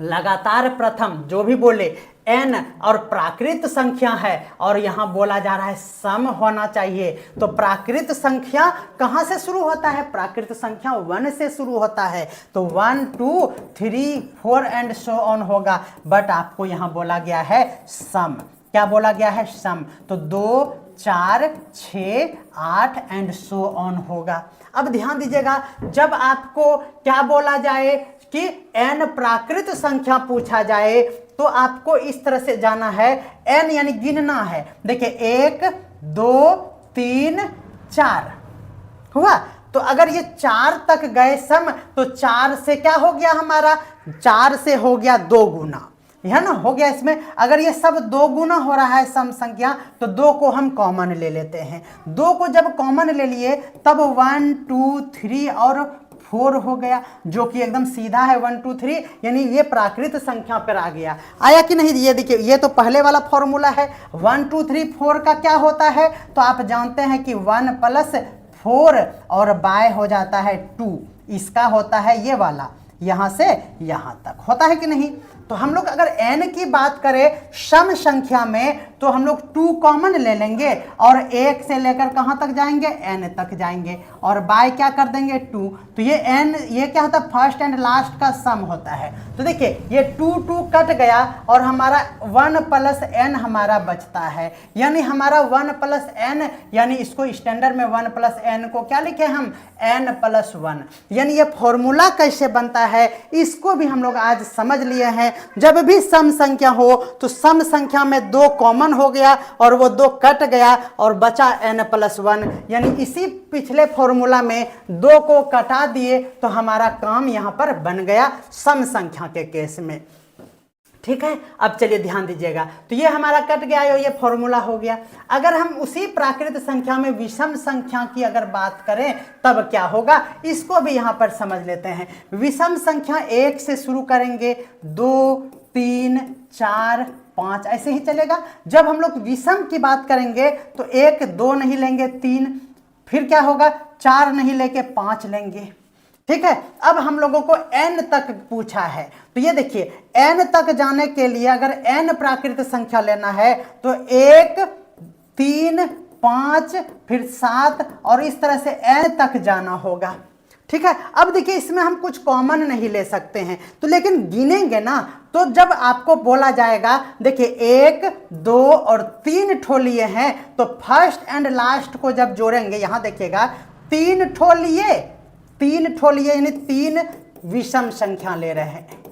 लगातार प्रथम जो भी बोले n और प्राकृत संख्या है और यहां बोला जा रहा है सम होना चाहिए, तो प्राकृत संख्या कहां से शुरू होता है, प्राकृत संख्या 1 से शुरू होता है, तो 1 2 3 4 एंड सो ऑन होगा। बट आपको यहां बोला गया है सम, क्या बोला गया है, सम, तो 2 4 6 8 एंड सो ऑन होगा। अब ध्यान दीजिएगा, जब आपको क्या बोला जाए कि n प्राकृत संख्या पूछा जाए तो आपको इस तरह से जाना है, n यानी गिनना है। देखिए 1 2 3 4 हुआ, तो अगर ये 4 तक गए सम तो 4 से क्या हो गया हमारा, 4 से हो गया 2 गुना, है ना, हो गया। इसमें अगर ये सब 2 गुना हो रहा है सम संख्या तो 2 को हम कॉमन ले लेते हैं। 2 को जब कॉमन ले लिए तब 1 2 3 और 4 हो गया, जो कि एकदम सीधा है 1 2 3 यानी ये प्राकृत संख्या पर आ गया। आया कि नहीं, ये देखिए ये तो पहले वाला फॉर्मूला है। 1 2 3 4 का क्या होता है, तो आप जानते हैं कि 1 + 4 और बाय हो जाता है 2, इसका होता है ये वाला, यहाँ से यहाँ तक होता है कि नहीं। तो हम लोग अगर n की बात करें सम संख्या में तो हम लोग 2 कॉमन ले लेंगे और 1 से लेकर कहाँ तक जाएंगे, n तक जाएंगे और बाय क्या कर देंगे 2, तो ये n ये क्या होता है, फर्स्ट एंड लास्ट का सम होता है। तो देखिए ये 2 2 कट गया और हमारा 1 + n हमारा बचता है, यानी हमारा 1 + n, यानी इसको स्टैंडर्ड में 1 + n को क्या लिखे हम, n + 1। यानी ये फॉर्मूला कैसे बनता है इसको भी हम लोग आज समझ लिए हैं। जब भी सम संख्या हो तो सम संख्या में 2 कॉमन हो गया और वो 2 कट गया और बचा n + 1, यानी इसी पिछले फॉर्मूला में 2 को कटा दिए तो हमारा काम यहाँ पर बन गया सम संख्या के केस में। ठीक है, अब चलिए ध्यान दीजिएगा, तो ये हमारा कट गया, ये फॉर्मूला हो गया। अगर हम उसी प्राकृत संख्या में विषम संख्या की अगर बात करें तब क्या होगा, इसको भी यहाँ पर समझ लेते हैं। विषम संख्या 1 से शुरू करेंगे, 2 3 4 5 ऐसे ही चलेगा। जब हम लोग विषम की बात करेंगे तो 1 2 नहीं लेंगे 3, फिर क्या होगा 4 नहीं लेके 5 लेंगे। ठीक है। अब हम लोगों को n तक पूछा है, तो ये देखिए n तक जाने के लिए अगर n प्राकृत संख्या लेना है तो 1, 3, 5 फिर 7 और इस तरह से n तक जाना होगा। ठीक है। अब देखिए इसमें हम कुछ कॉमन नहीं ले सकते हैं, तो लेकिन गिनेंगे ना, तो जब आपको बोला जाएगा देखिए 1, 2 और 3 ठो लिए हैं, तो फर्स्ट एंड लास्ट को जब जोड़ेंगे, यहां देखिएगा 3 ठो लिए, 3 ठो लिए यानी 3 विषम संख्या ले रहे हैं।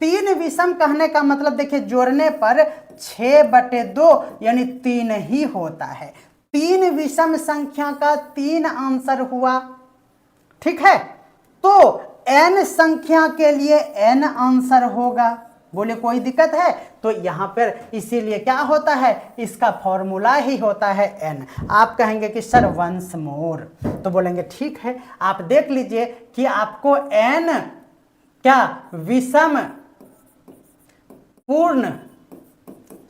3 विषम कहने का मतलब देखिए जोड़ने पर 6/2 यानी 3 ही होता है। 3 विषम संख्या का 3 आंसर हुआ। ठीक है, तो n संख्या के लिए n आंसर होगा। बोले कोई दिक्कत है? तो यहां पर इसीलिए क्या होता है, इसका फॉर्मूला ही होता है n। आप कहेंगे कि सर वंस मोर, तो बोलेंगे ठीक है, आप देख लीजिए कि आपको n क्या विषम पूर्ण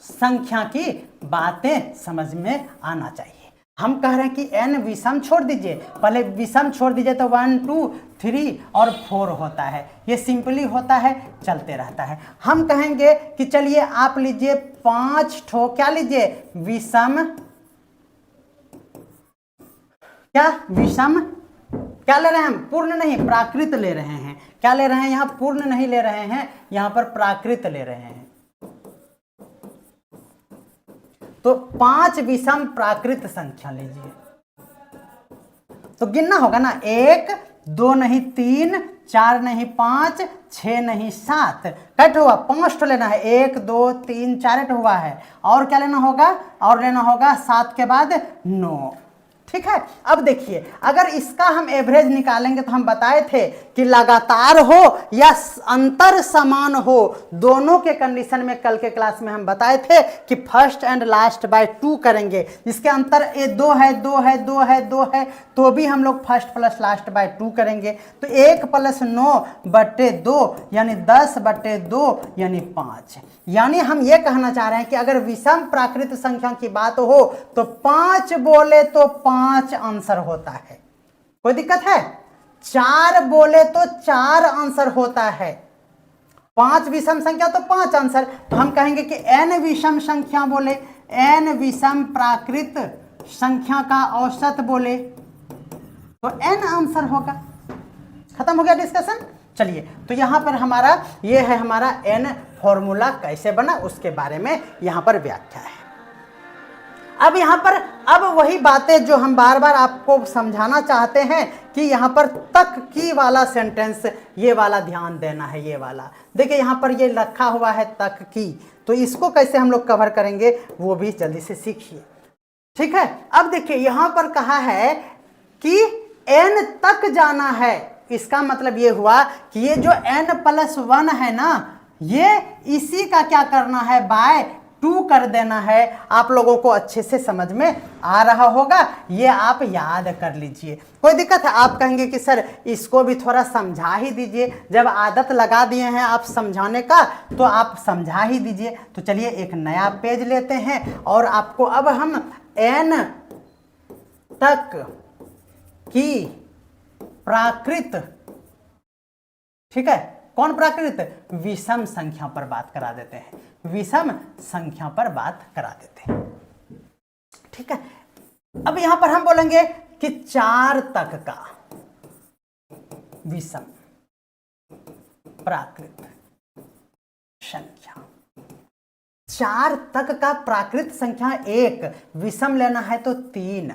संख्या की बातें समझ में आना चाहिए। हम कह रहे हैं कि n विषम छोड़ दीजिए, पहले विषम छोड़ दीजिए तो 1, 2, 3 और 4 होता है, ये सिंपली होता है, चलते रहता है। हम कहेंगे कि चलिए आप लीजिए 5 ठो, क्या लीजिए, विषम, क्या विषम, क्या ले रहे हैं हम, पूर्ण नहीं प्राकृत ले रहे हैं। क्या ले रहे हैं यहां, पूर्ण नहीं ले रहे हैं, यहां पर प्राकृत ले रहे हैं। तो 5 विषम प्राकृत संख्या लीजिए, तो गिनना होगा ना, 1, 2 नहीं 3, 4 नहीं 5, 6 नहीं 7, कट हुआ 5 ठो लेना है, 1, 2, 3, 4 हुआ है, और क्या लेना होगा, और लेना होगा 7 के बाद 9। ठीक है। अब देखिए अगर इसका हम एवरेज निकालेंगे तो हम बताए थे कि लगातार हो या अंतर समान हो, दोनों के कंडीशन में कल के क्लास में हम बताए थे कि फर्स्ट एंड लास्ट बाय 2 करेंगे। इसके अंतर 2 है 2 है 2 है 2 है, तो भी हम लोग फर्स्ट प्लस लास्ट बाय 2 करेंगे। तो 1 + 9/2 यानी 10/2 यानी 5। यानी हम ये कहना चाह रहे हैं कि अगर विषम प्राकृत संख्या की बात हो तो 5 बोले तो 5 आंसर होता है। कोई दिक्कत है? 4 बोले तो 4 आंसर होता है। 5 विषम संख्या तो 5 आंसर। तो हम कहेंगे कि n विषम संख्या बोले, n विषम प्राकृत संख्या का औसत बोले तो n आंसर होगा। खत्म हो गया डिस्कशन। चलिए तो यहां पर हमारा ये है हमारा n फॉर्मूला कैसे बना उसके बारे में यहां पर व्याख्या है। अब यहां पर अब वही बातें जो हम बार बार आपको समझाना चाहते हैं कि यहां पर तक की वाला सेंटेंस, ये वाला ध्यान देना है। ये वाला देखिए यहां पर ये रखा हुआ है तक की, तो इसको कैसे हम लोग कवर करेंगे वो भी जल्दी से सीखिए। ठीक है। अब देखिए यहां पर कहा है कि n तक जाना है, इसका मतलब ये हुआ कि ये जो n+1 है ना, ये इसी का क्या करना है, बाय 2 कर देना है। आप लोगों को अच्छे से समझ में आ रहा होगा, ये आप याद कर लीजिए। कोई दिक्कत है? आप कहेंगे कि सर इसको भी थोड़ा समझा ही दीजिए, जब आदत लगा दिए हैं आप समझाने का तो आप समझा ही दीजिए। तो चलिए एक नया पेज लेते हैं और आपको अब हम n तक की प्राकृत, ठीक है, कौन प्राकृत, विषम संख्या पर बात करा देते हैं, विषम संख्या पर बात करा देते हैं। ठीक है। अब यहां पर हम बोलेंगे कि 4 तक का विषम प्राकृत संख्या, 4 तक का प्राकृत संख्या 1, विषम लेना है तो 3।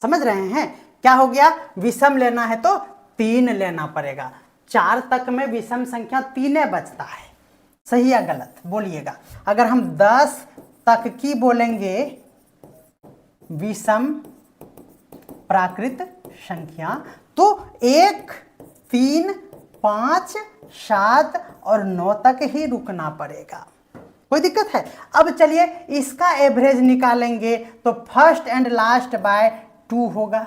समझ रहे हैं? क्या हो गया, विषम लेना है तो 3 लेना पड़ेगा। 4 तक में विषम संख्या 3 बचता है। सही या गलत बोलिएगा? अगर हम 10 तक की बोलेंगे विषम प्राकृत संख्या तो 1, 3, 5, 7 और 9 तक ही रुकना पड़ेगा। कोई दिक्कत है? अब चलिए इसका एवरेज निकालेंगे तो फर्स्ट एंड लास्ट बाय 2 होगा।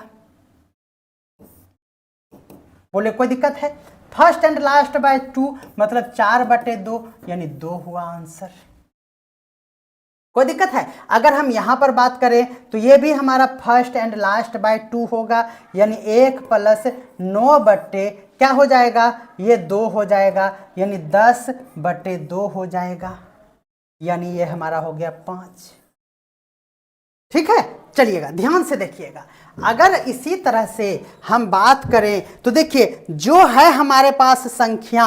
बोले कोई दिक्कत है? फर्स्ट एंड लास्ट बाय 2 मतलब 4/2 यानी 2 हुआ आंसर। कोई दिक्कत है? अगर हम यहां पर बात करें तो ये भी हमारा फर्स्ट एंड लास्ट बाय 2 होगा, यानी 1 प्लस 9 बट्टे क्या हो जाएगा, ये 2 हो जाएगा, यानी 10 बट्टे 2 हो जाएगा, यानी ये हमारा हो गया 5। ठीक है, चलिएगा ध्यान से देखिएगा। अगर इसी तरह से हम बात करें तो देखिए जो है हमारे पास संख्या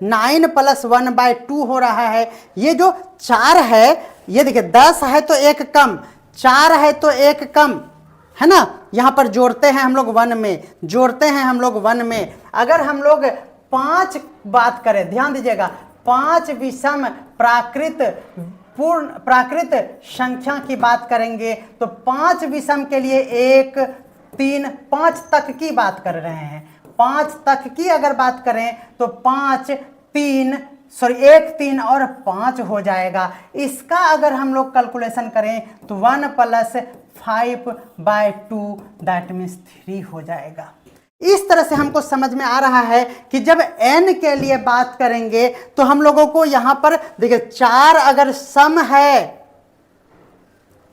9 प्लस 1 बाय 2 हो रहा है, ये जो 4 है, ये देखिए 10 है तो 1 कम, 4 है तो 1 कम, है ना, यहां पर जोड़ते हैं हम लोग 1 में, जोड़ते हैं हम लोग 1 में। अगर हम लोग 5 बात करें, ध्यान दीजिएगा, 5 विषम प्राकृत संख्या की बात करेंगे तो 5 विषम के लिए 1 3 5 तक की बात कर रहे हैं। 5 तक की अगर बात करें तो 5 3 1 3 और 5 हो जाएगा। इसका अगर हम लोग कैलकुलेशन करें तो 1 प्लस 5 बाय 2 दैट मीन्स 3 हो जाएगा। इस तरह से हमको समझ में आ रहा है कि जब n के लिए बात करेंगे तो हम लोगों को यहां पर देखिए 4 अगर सम है,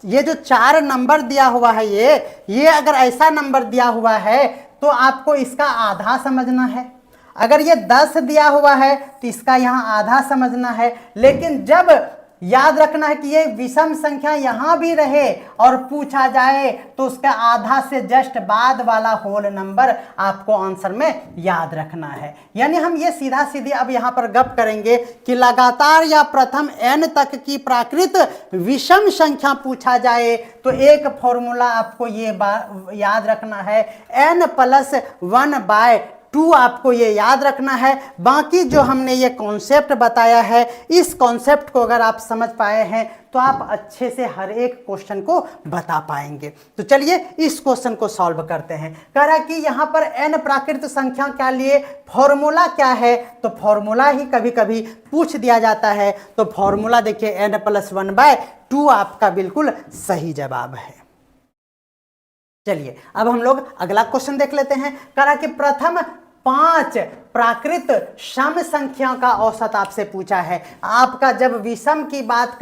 ये जो 4 नंबर दिया हुआ है, ये अगर ऐसा नंबर दिया हुआ है तो आपको इसका आधा समझना है। अगर ये 10 दिया हुआ है तो इसका यहां आधा समझना है। लेकिन जब याद रखना है कि ये विषम संख्या यहां भी रहे और पूछा जाए तो उसका आधा से जस्ट बाद वाला होल नंबर आपको आंसर में याद रखना है। यानी हम ये सीधा सीधी अब यहां पर गप करेंगे कि लगातार या प्रथम n तक की प्राकृत विषम संख्या पूछा जाए तो एक फॉर्मूला आपको ये याद रखना है, n प्लस 1 बाय 2 आपको ये याद रखना है। बाकी जो हमने ये कॉन्सेप्ट बताया है, इस कॉन्सेप्ट को अगर आप समझ पाए हैं तो आप अच्छे से हर एक क्वेश्चन को बता पाएंगे। तो चलिए इस क्वेश्चन को सॉल्व करते हैं। कह रहा है कि यहाँ पर n प्राकृत संख्या के लिए फॉर्मूला क्या है, तो फॉर्मूला ही कभी कभी पूछ दिया जाता है। तो फॉर्मूला देखिए n प्लस 1 बाय 2 आपका बिल्कुल सही जवाब है। चलिए अब हम लोग अगला क्वेश्चन देख लेते हैं। कह रहा कि प्रथम 5 प्राकृत सम संख्या का औसत आपसे पूछा है। आपका जब विषम की बात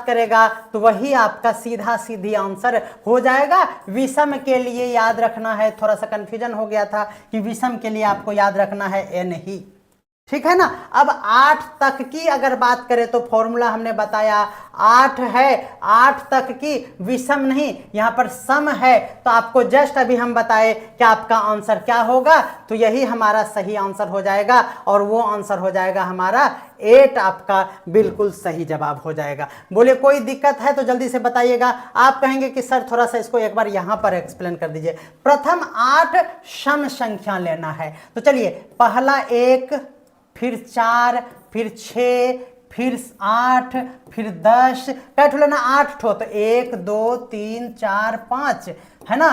करेगा तो वही आपका सीधा सीधी आंसर हो जाएगा। विषम के लिए याद रखना है, थोड़ा सा कंफ्यूजन हो गया था कि विषम के लिए आपको याद रखना है n ही, ठीक है ना। अब 8 तक की अगर बात करें तो फॉर्मूला हमने बताया 8 है, 8 तक की विषम नहीं, यहाँ पर सम है। तो आपको जस्ट अभी हम बताए कि आपका आंसर क्या होगा, तो यही हमारा सही आंसर हो जाएगा और वो आंसर हो जाएगा हमारा 8, आपका बिल्कुल सही जवाब हो जाएगा। बोले कोई दिक्कत है तो जल्दी से बताइएगा। आप कहेंगे कि सर थोड़ा सा इसको एक बार यहाँ पर एक्सप्लेन कर दीजिए। प्रथम 8 सम संख्या लेना है, तो चलिए पहला 1, फिर 4, फिर 6, फिर 8, फिर 10, कैठ लेना 8 ठो, तो 1 2 3 4 5 है ना,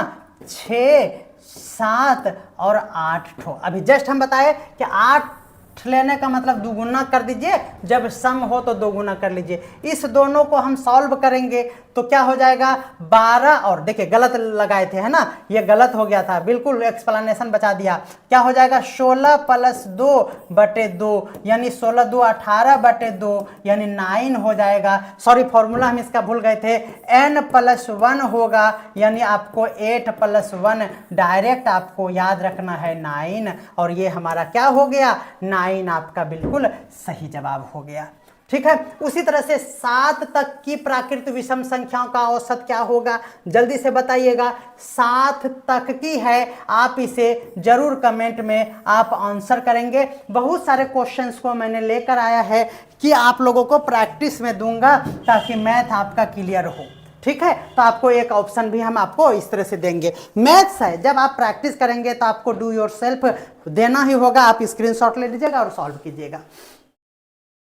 6 7 और 8 ठो। अभी जस्ट हम बताए कि 8 लेने का मतलब दुगुना कर दीजिए, जब सम हो तो दोगुना कर लीजिए। इस दोनों को हम सॉल्व करेंगे तो क्या हो जाएगा 12, और देखिए गलत लगाए थे है ना, ये गलत हो गया था, बिल्कुल एक्सप्लेनेशन बचा दिया। क्या हो जाएगा 16 प्लस 2 बटे 2, यानी 16 2 18 बटे 2, यानी 9 हो जाएगा। सॉरी फॉर्मूला हम इसका भूल गए थे, n प्लस 1 होगा, यानी आपको 8 प्लस 1 डायरेक्ट आपको याद रखना है 9, और ये हमारा क्या हो गया 9, आपका बिल्कुल सही जवाब हो गया। ठीक है, उसी तरह से 7 तक की प्राकृत विषम संख्याओं का औसत क्या होगा, जल्दी से बताइएगा। 7 तक की है, आप इसे जरूर कमेंट में आप आंसर करेंगे। बहुत सारे क्वेश्चंस को मैंने लेकर आया है कि आप लोगों को प्रैक्टिस में दूंगा ताकि मैथ आपका क्लियर हो। ठीक है, तो आपको एक ऑप्शन भी हम आपको इस तरह से देंगे। मैथ्स है, जब आप प्रैक्टिस करेंगे तो आपको डू योरसेल्फ देना ही होगा। आप स्क्रीनशॉट ले लीजिएगा और सॉल्व कीजिएगा।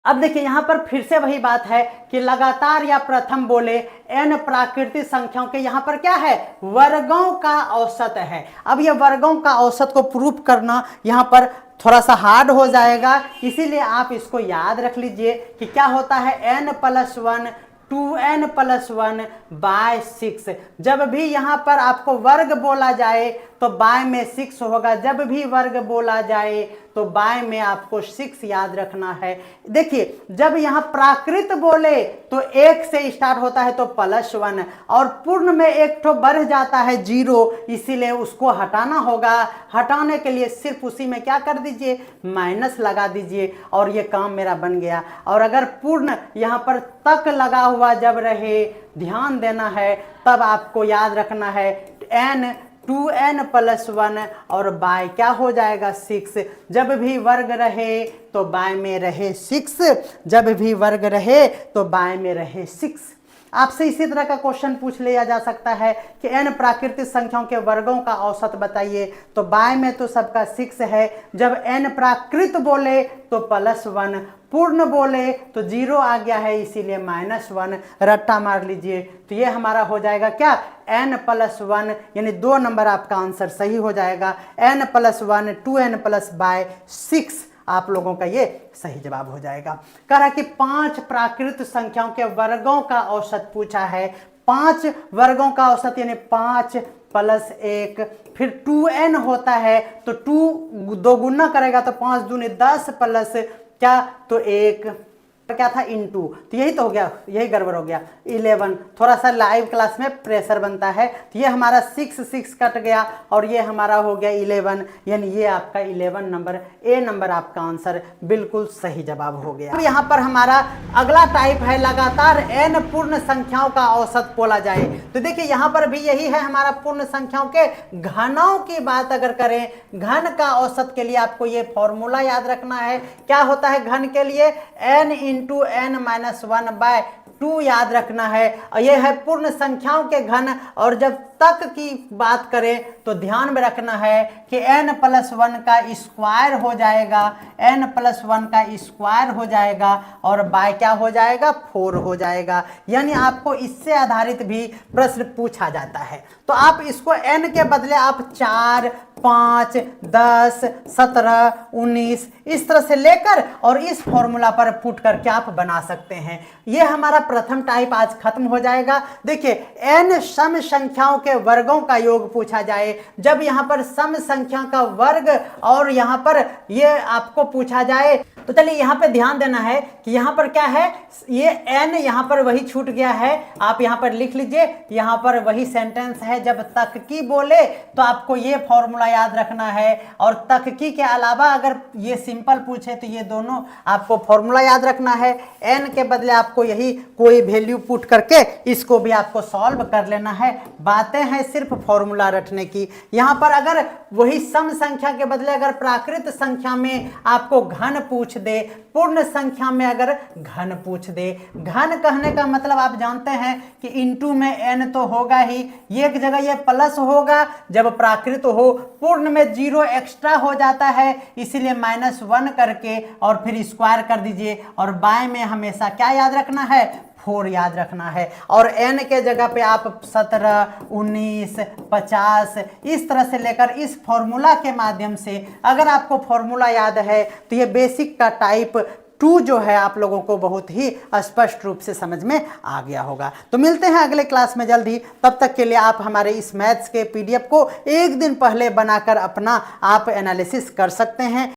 अब देखिए यहां पर फिर से वही बात है कि लगातार या प्रथम बोले n प्राकृतिक संख्याओं के यहां पर क्या है वर्गों का औसत है। अब ये वर्गों का औसत को प्रूफ करना यहां पर थोड़ा सा हार्ड हो जाएगा, इसीलिए आप इसको याद रख लीजिए कि क्या होता है n plus 1 2n plus 1 bye 6। जब भी यहाँ पर आपको वर्ग बोला जाए तो बाएं में 6 होगा। जब भी वर्ग बोला जाए तो बाएं में आपको 6 याद रखना है। देखिए जब यहाँ प्राकृत बोले तो 1 से स्टार्ट होता है तो +1, और पूर्ण में एक ठो बढ़ जाता है 0, इसीलिए उसको हटाना होगा। हटाने के लिए सिर्फ उसी में क्या कर दीजिए, माइनस लगा दीजिए, और ये काम मेरा बन गया। और अगर पूर्ण यहाँ पर तक लगा हुआ जब रहे, ध्यान देना है, तब आपको याद रखना है n 2n+1 और बाय क्या हो जाएगा 6। जब भी वर्ग रहे तो बाय में रहे 6, जब भी वर्ग रहे तो बाय में रहे 6। आपसे इसी तरह का क्वेश्चन पूछ लिया जा सकता है कि n प्राकृतिक संख्याओं के वर्गों का औसत बताइए, तो बाय में तो सबका 6 है। जब n प्राकृत बोले तो +1, पूर्ण बोले तो 0 आ गया है, इसीलिए -1, रट्टा मार लीजिए। तो ये हमारा हो जाएगा क्या, n+1, यानी 2 नंबर आपका आंसर सही हो जाएगा। n+1 2n+6 आप लोगों का ये सही जवाब हो जाएगा। कह रहा कि 5 प्राकृत संख्याओं के वर्गों का औसत पूछा है। 5 वर्गों का औसत यानी 5 + 1, फिर 2n होता है तो 2 दो गुना करेगा तो 5 दूनी 10 प्लस क्या तो 1 क्या था इनटू, तो यही तो हो गया, यही गड़बड़ हो गया 11। थोड़ा सा लाइव क्लास में प्रेशर बनता है, तो ये हमारा 6 कट गया और ये हमारा हो गया 11, यानी ये आपका 11 नंबर, ए नंबर आपका आंसर बिल्कुल सही जवाब हो गया। अब यहाँ पर हमारा अगला टाइप है लगातार n पूर्ण संख्याओं का औसत बोला जाए। तो देखिए यहाँ पर भी यही है हमारा पूर्ण संख्याओं के घनों की बात अगर करें, घन का औसत के लिए आपको ये फॉर्मूला याद रखना है। क्या होता है घन के लिए, n × n-1/2 याद रखना है। और यह है पूर्ण संख्याओं के घन, और जब तक की बात करें तो ध्यान में रखना है कि n+1 का स्क्वायर हो जाएगा, n+1 का स्क्वायर हो जाएगा, और बाय क्या हो जाएगा 4 हो जाएगा। यानी आपको इससे आधारित भी प्रश्न पूछा जाता है। तो आप इसको n के बदले आप 4, 5, 10, 17, 19 इस तरह से लेकर और इस फॉर्मूला पर पुट करके आप बना सकते हैं। ये हमारा प्रथम टाइप आज खत्म हो जाएगा। देखिए n सम संख्याओं के वर्गों का योग पूछा जाए, जब यहाँ पर सम संख्या का वर्ग और यहाँ पर ये आपको पूछा जाए, तो चलिए यहाँ पे ध्यान देना है कि यहाँ पर क्या है, ये n यहाँ पर वही छूट गया है, आप यहाँ पर लिख लीजिए, यहाँ पर वही सेंटेंस है। जब तक की बोले तो आपको ये फॉर्मूला याद रखना है, और तक की के अलावा अगर ये सिंपल पूछे तो ये दोनों आपको फॉर्मूला याद रखना है। n के बदले आपको यही कोई वैल्यू पुट करके इसको भी आपको सॉल्व कर लेना है। बातें हैं सिर्फ फॉर्मूला रटने की। यहाँ पर अगर वही सम संख्या के बदले अगर प्राकृत संख्या में आपको घन पूछ दे, पूर्ण संख्या में अगर घन पूछ दे, घन कहने का मतलब आप जानते हैं कि इनटू में n तो होगा ही, ये एक जगह ये प्लस होगा जब प्राकृत हो, पूर्ण में 0 एक्स्ट्रा हो जाता है, इसीलिए -1 करके और फिर स्क्वायर कर दीजिए, और बाएं में हमेशा क्या याद रखना है 4 याद रखना है, और n के जगह पे आप 17, 19, 50 इस तरह से लेकर इस फॉर्मूला के माध्यम से अगर आपको फॉर्मूला याद है तो ये बेसिक का टाइप 2 जो है आप लोगों को बहुत ही स्पष्ट रूप से समझ में आ गया होगा। तो मिलते हैं अगले क्लास में जल्द ही। तब तक के लिए आप हमारे इस मैथ्स के PDF को एक दिन पहले बनाकर अपना आप एनालिसिस कर सकते हैं।